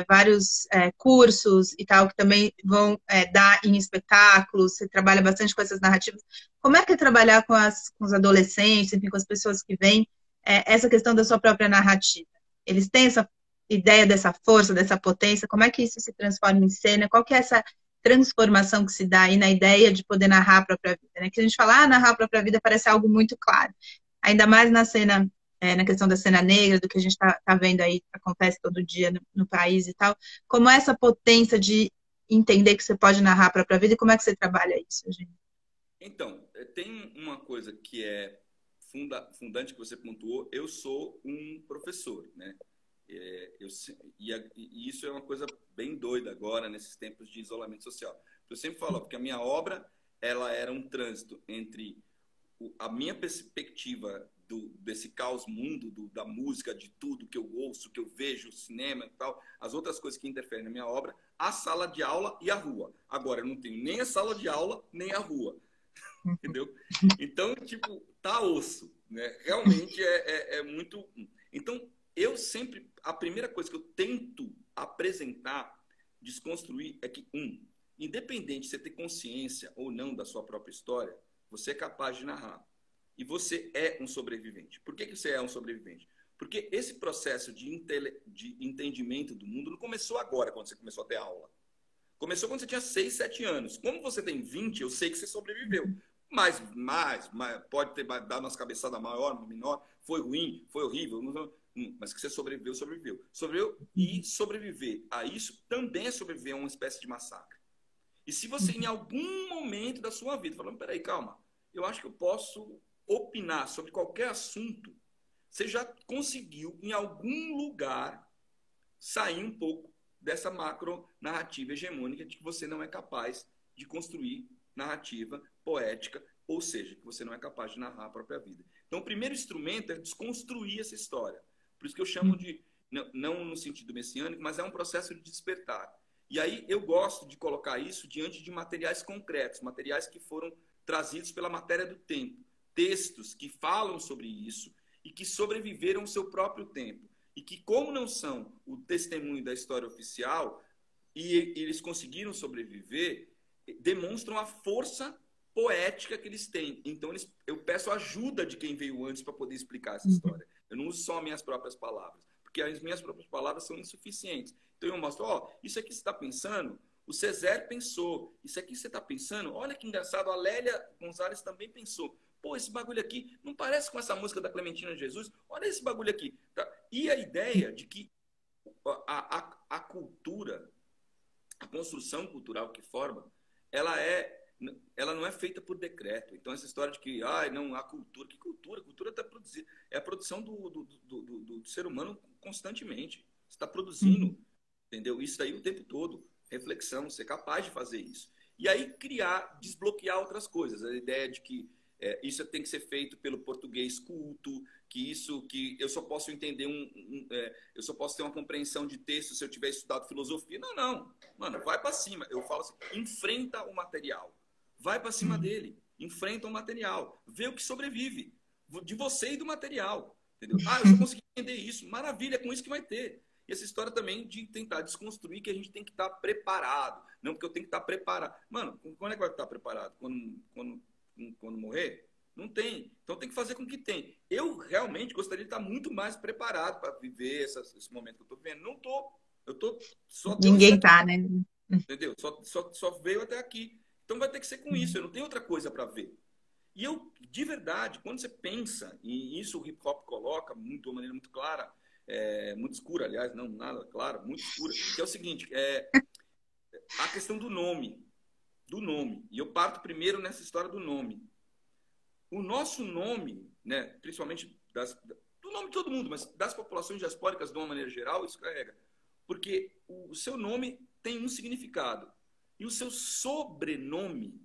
Speaker 1: vários cursos e tal, que também vão dar em espetáculos, você trabalha bastante com essas narrativas. Como é que é trabalhar com os adolescentes, enfim, com as pessoas que vêm, essa questão da sua própria narrativa? Eles têm essa ideia dessa força, dessa potência? Como é que isso se transforma em cena? Qual que é essa transformação que se dá aí na ideia de poder narrar a própria vida, né? Que a gente fala, narrar a própria vida parece algo muito claro. Ainda mais na cena, na questão da cena negra, do que a gente tá vendo aí, acontece todo dia no país e tal. Como essa potência de entender que você pode narrar a própria vida e como é que você trabalha isso, gente?
Speaker 2: Então, tem uma coisa que é fundante que você pontuou. Eu sou um professor, né? E isso é uma coisa bem doida agora, nesses tempos de isolamento social. Eu sempre falo, porque a minha obra, ela era um trânsito entre a minha perspectiva desse caos mundo, da música, de tudo que eu ouço, que eu vejo, cinema e tal, as outras coisas que interferem na minha obra, a sala de aula e a rua. Agora, eu não tenho nem a sala de aula, nem a rua. Entendeu? Então, tipo, tá osso, né? Realmente é muito... Então, eu sempre... A primeira coisa que eu tento apresentar, desconstruir, é que, independente de você ter consciência ou não da sua própria história, você é capaz de narrar. E você é um sobrevivente. Por que você é um sobrevivente? Porque esse processo de entendimento do mundo não começou agora, quando você começou a ter aula. Começou quando você tinha 6, 7 anos. Como você tem 20, eu sei que você sobreviveu. Mas pode ter dado umas cabeçadas maior, menor, foi ruim, foi horrível, mas que você sobreviveu, sobreviveu. Sobreviveu, e sobreviver a isso também é sobreviver a uma espécie de massacre. E se você, em algum momento da sua vida, falando, peraí, calma, eu acho que eu posso opinar sobre qualquer assunto, você já conseguiu, em algum lugar, sair um pouco dessa macro narrativa hegemônica de que você não é capaz de construir narrativa poética, ou seja, que você não é capaz de narrar a própria vida. Então, o primeiro instrumento é desconstruir essa história. Por isso que eu chamo de, não no sentido messiânico, mas é um processo de despertar. E aí eu gosto de colocar isso diante de materiais concretos, materiais que foram trazidos pela matéria do tempo, textos que falam sobre isso e que sobreviveram ao seu próprio tempo. E que, como não são o testemunho da história oficial, e eles conseguiram sobreviver, demonstram a força poética que eles têm. Então, eu peço ajuda de quem veio antes para poder explicar essa história. Eu não uso só minhas próprias palavras, porque as minhas próprias palavras são insuficientes. Então, eu mostro, isso aqui você está pensando, o César pensou. Isso aqui você está pensando, olha que engraçado, a Lélia Gonzalez também pensou. Pô, esse bagulho aqui não parece com essa música da Clementina de Jesus? Olha esse bagulho aqui. Tá? E a ideia de que a cultura, a construção cultural que forma, ela não é feita por decreto. Então, essa história de que, não há cultura. Que cultura? Cultura está produzindo. É a produção do ser humano constantemente. Você está produzindo, entendeu? Isso aí o tempo todo. Reflexão, ser capaz de fazer isso. E aí desbloquear outras coisas. A ideia de que isso tem que ser feito pelo português culto, que eu só posso entender eu só posso ter uma compreensão de texto se eu tiver estudado filosofia. Não. Mano, vai para cima. Eu falo assim, enfrenta o material. Vai para cima dele. Enfrenta o material. Vê o que sobrevive. De você e do material. Entendeu? Eu só consegui entender isso. Maravilha, é com isso que vai ter. E essa história também de tentar desconstruir que a gente tem que estar preparado. Não, porque eu tenho que estar preparado. Mano, quando é que vai estar preparado? Quando morrer? Não tem. Então tem que fazer com o que tem. Eu realmente gostaria de estar muito mais preparado para viver esse momento que eu estou vivendo. Não estou. Eu tô só
Speaker 1: Ninguém tá, né?
Speaker 2: entendeu? Só veio até aqui. Então vai ter que ser com isso. Eu não tenho outra coisa para ver. E eu, de verdade, quando você pensa, e isso o hip hop coloca de uma maneira muito clara, muito escura, aliás, não, nada claro, muito escura, que é o seguinte, a questão do nome. E eu parto primeiro nessa história do nome. O nosso nome, né, principalmente do nome de todo mundo, mas das populações diaspóricas de uma maneira geral, isso carrega. Porque o seu nome tem um significado. E o seu sobrenome,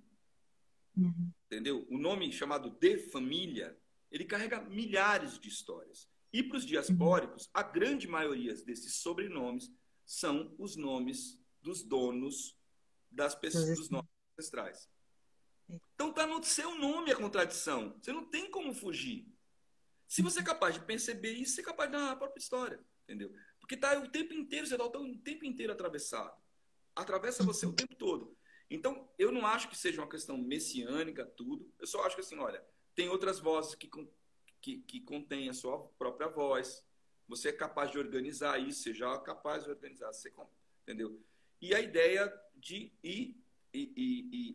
Speaker 2: entendeu? O nome chamado de família, ele carrega milhares de histórias. E para os diaspóricos, a grande maioria desses sobrenomes são os nomes dos donos das pessoas, dos nossos ancestrais. Então está no seu nome a contradição. Você não tem como fugir. Se você é capaz de perceber isso, você é capaz de narrar a própria história, entendeu? Porque está o tempo inteiro, você está o tempo inteiro atravessado. Atravessa você o tempo todo. Então, eu não acho que seja uma questão messiânica, tudo. Eu só acho que, assim, olha, tem outras vozes que contêm a sua própria voz. Você é capaz de organizar isso, você já é capaz de organizar, você, entendeu? E a ideia de ir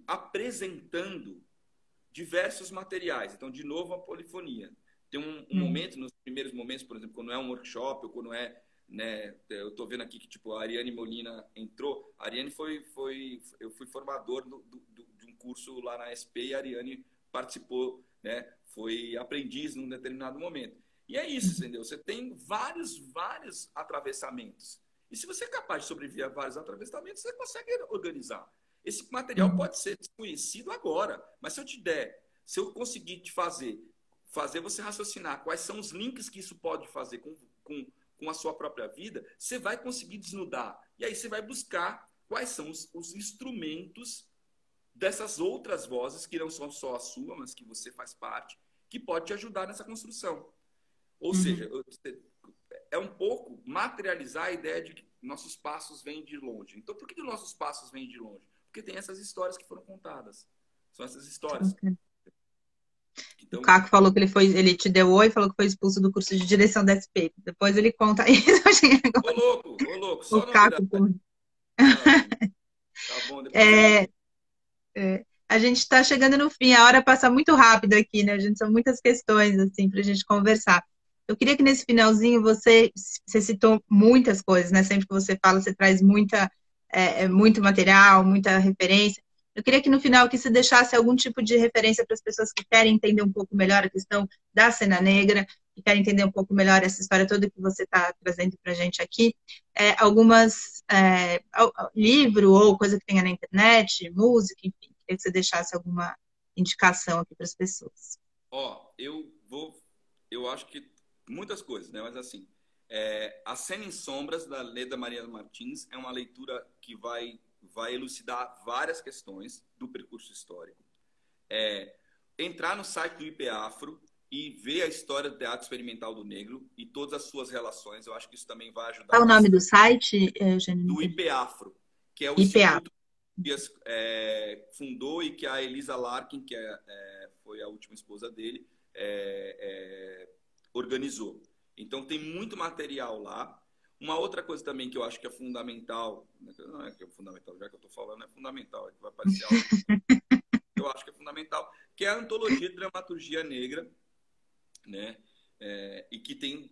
Speaker 2: apresentando diversos materiais. Então, de novo, a polifonia. Tem um momento, nos primeiros momentos, por exemplo, quando é um workshop ou quando é né? Eu estou vendo aqui que tipo, a Ariane Molina entrou. A Ariane eu fui formador de um curso lá na SP e a Ariane participou, né? Foi aprendiz num determinado momento. E é isso, entendeu? Você tem vários atravessamentos. E se você é capaz de sobreviver a vários atravessamentos, você consegue organizar. Esse material
Speaker 1: Uhum.
Speaker 2: pode ser desconhecido agora, mas se eu conseguir te fazer você raciocinar quais são os links que isso pode fazer com a sua própria vida, você vai conseguir desnudar. E aí você vai buscar quais são os instrumentos dessas outras vozes, que não são só a sua, mas que você faz parte, que pode te ajudar nessa construção. Ou seja,
Speaker 1: Uhum.
Speaker 2: é um pouco materializar a ideia de que nossos passos vêm de longe. Então, por que nossos passos vêm de longe? Porque tem essas histórias que foram contadas. São essas histórias.
Speaker 1: O
Speaker 2: Então,
Speaker 1: Caco falou que ele te deu oi, falou que foi expulso do curso de direção da SP. Depois ele conta isso.
Speaker 2: ô louco,
Speaker 1: O
Speaker 2: só novidade.
Speaker 1: Caco, pô.
Speaker 2: Ah, tá bom, depois ele.
Speaker 1: É, a gente está chegando no fim, a hora passa muito rápido aqui, né? A gente são muitas questões assim para a gente conversar. Eu queria que nesse finalzinho você citou muitas coisas, né? Sempre que você fala, você traz muito material, muita referência. Eu queria que no final que você deixasse algum tipo de referência para as pessoas que querem entender um pouco melhor a questão da cena negra, que querem entender um pouco melhor essa história toda que você está trazendo para a gente aqui. Livro ou coisa que tenha na internet, música, enfim. Queria que você deixasse alguma indicação aqui para as pessoas.
Speaker 2: Ó, eu acho que muitas coisas, né? Mas assim, A Cena em Sombras, da Leda Maria Martins, é uma leitura que vai elucidar várias questões do percurso histórico. Entrar no site do IPAfro e ver a história do teatro experimental do negro e todas as suas relações, eu acho que isso também vai ajudar
Speaker 1: Qual é o nome do
Speaker 2: bastante.
Speaker 1: site, Eugênio? Não
Speaker 2: Do
Speaker 1: entendi.
Speaker 2: IPAfro, que é o
Speaker 1: IPA.
Speaker 2: Instituto Dias fundou e que a Elisa Larkin, que foi a última esposa dele, organizou. Então tem muito material lá. Uma outra coisa também que eu acho que é fundamental, não é que é fundamental, já que eu estou falando, é fundamental, vai parecer algo que eu acho que é fundamental, que é a antologia de dramaturgia negra, né? E que tem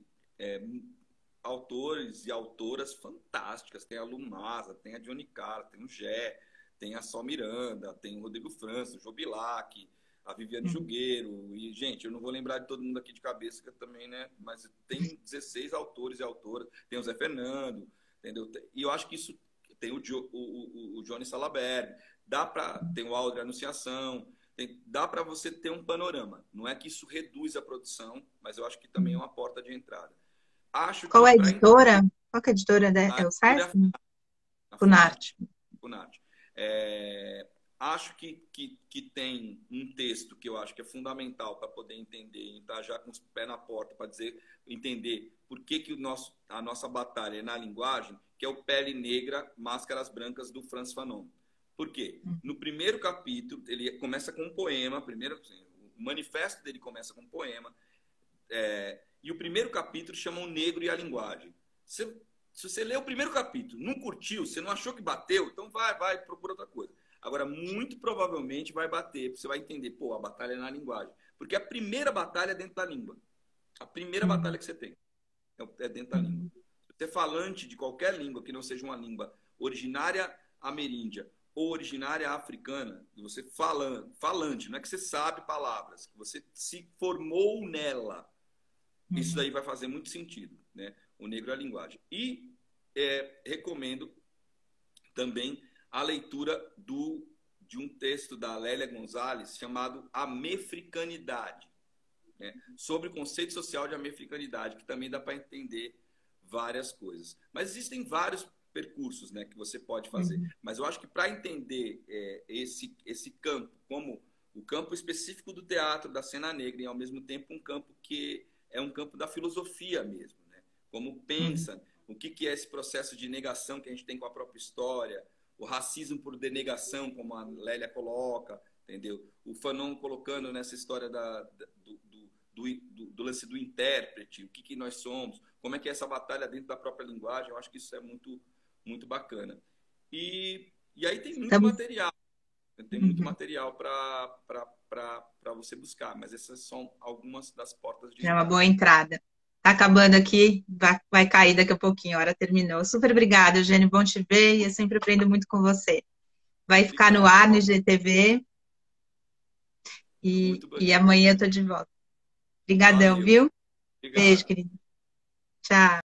Speaker 2: autores e autoras fantásticas. Tem a Lumasa, tem a Johnny Carr, tem o Gé, tem a Sol Miranda, tem o Rodrigo França, o Jobilac, a Viviane Jugueiro. E, gente, eu não vou lembrar de todo mundo aqui de cabeça, que também, né? Mas tem 16 autores e autoras. Tem o Zé Fernando, entendeu? E eu acho que isso tem o Johnny Salaberry, tem o Aldre Anunciação, dá para você ter um panorama. Não é que isso reduz a produção, mas eu acho que também é uma porta de entrada. Acho
Speaker 1: Qual
Speaker 2: que
Speaker 1: é a
Speaker 2: para
Speaker 1: editora? Qual que é a editora?
Speaker 2: a
Speaker 1: É o
Speaker 2: editora
Speaker 1: Sesc?
Speaker 2: é a
Speaker 1: Funarte.
Speaker 2: Funarte. Funarte. Acho que tem um texto que eu acho que é fundamental para poder entender e estar já com os pés na porta para entender por que a nossa batalha é na linguagem, que é o Pele Negra, Máscaras Brancas, do Frantz Fanon. Por quê? No primeiro capítulo, ele começa com um poema, primeiro, assim, o manifesto dele começa com um poema, e o primeiro capítulo chama O Negro e a Linguagem. Se você lê o primeiro capítulo, não curtiu, você não achou que bateu, então vai, procura outra coisa. Agora, muito provavelmente vai bater, você vai entender, pô, a batalha é na linguagem. Porque a primeira batalha é dentro da língua. A primeira batalha que você tem é dentro da língua. Você é falante de qualquer língua que não seja uma língua originária ameríndia ou originária africana, você falante, não é que você sabe palavras, que você se formou nela. Isso daí vai fazer muito sentido, né? O negro é a linguagem. E recomendo também a leitura de um texto da Lélia Gonzalez chamado Amefricanidade, né? Sobre o conceito social de amefricanidade, que também dá para entender várias coisas. Mas existem vários percursos, né, que você pode fazer. Mas eu acho que para entender esse campo, como o campo específico do teatro, da cena negra, e ao mesmo tempo um campo que é um campo da filosofia mesmo, né? Como pensa, o que é esse processo de negação que a gente tem com a própria história, o racismo por denegação, como a Lélia coloca, entendeu? O Fanon colocando nessa história do lance do intérprete, o que nós somos, como é que é essa batalha dentro da própria linguagem. Eu acho que isso é muito, muito bacana. E aí tem muito material para você buscar, mas essas são algumas das portas de
Speaker 1: É uma
Speaker 2: entrada.
Speaker 1: boa entrada. Tá acabando aqui, vai cair daqui a pouquinho, a hora terminou. Super obrigada, Eugênio, bom te ver e eu sempre aprendo muito com você. Vai ficar no
Speaker 2: Obrigado,
Speaker 1: ar no
Speaker 2: Paula.
Speaker 1: IGTV
Speaker 2: Muito
Speaker 1: e
Speaker 2: bacana.
Speaker 1: amanhã eu tô de volta. Obrigadão,
Speaker 2: Valeu.
Speaker 1: viu? Beijo,
Speaker 2: Obrigado.
Speaker 1: querido. Tchau.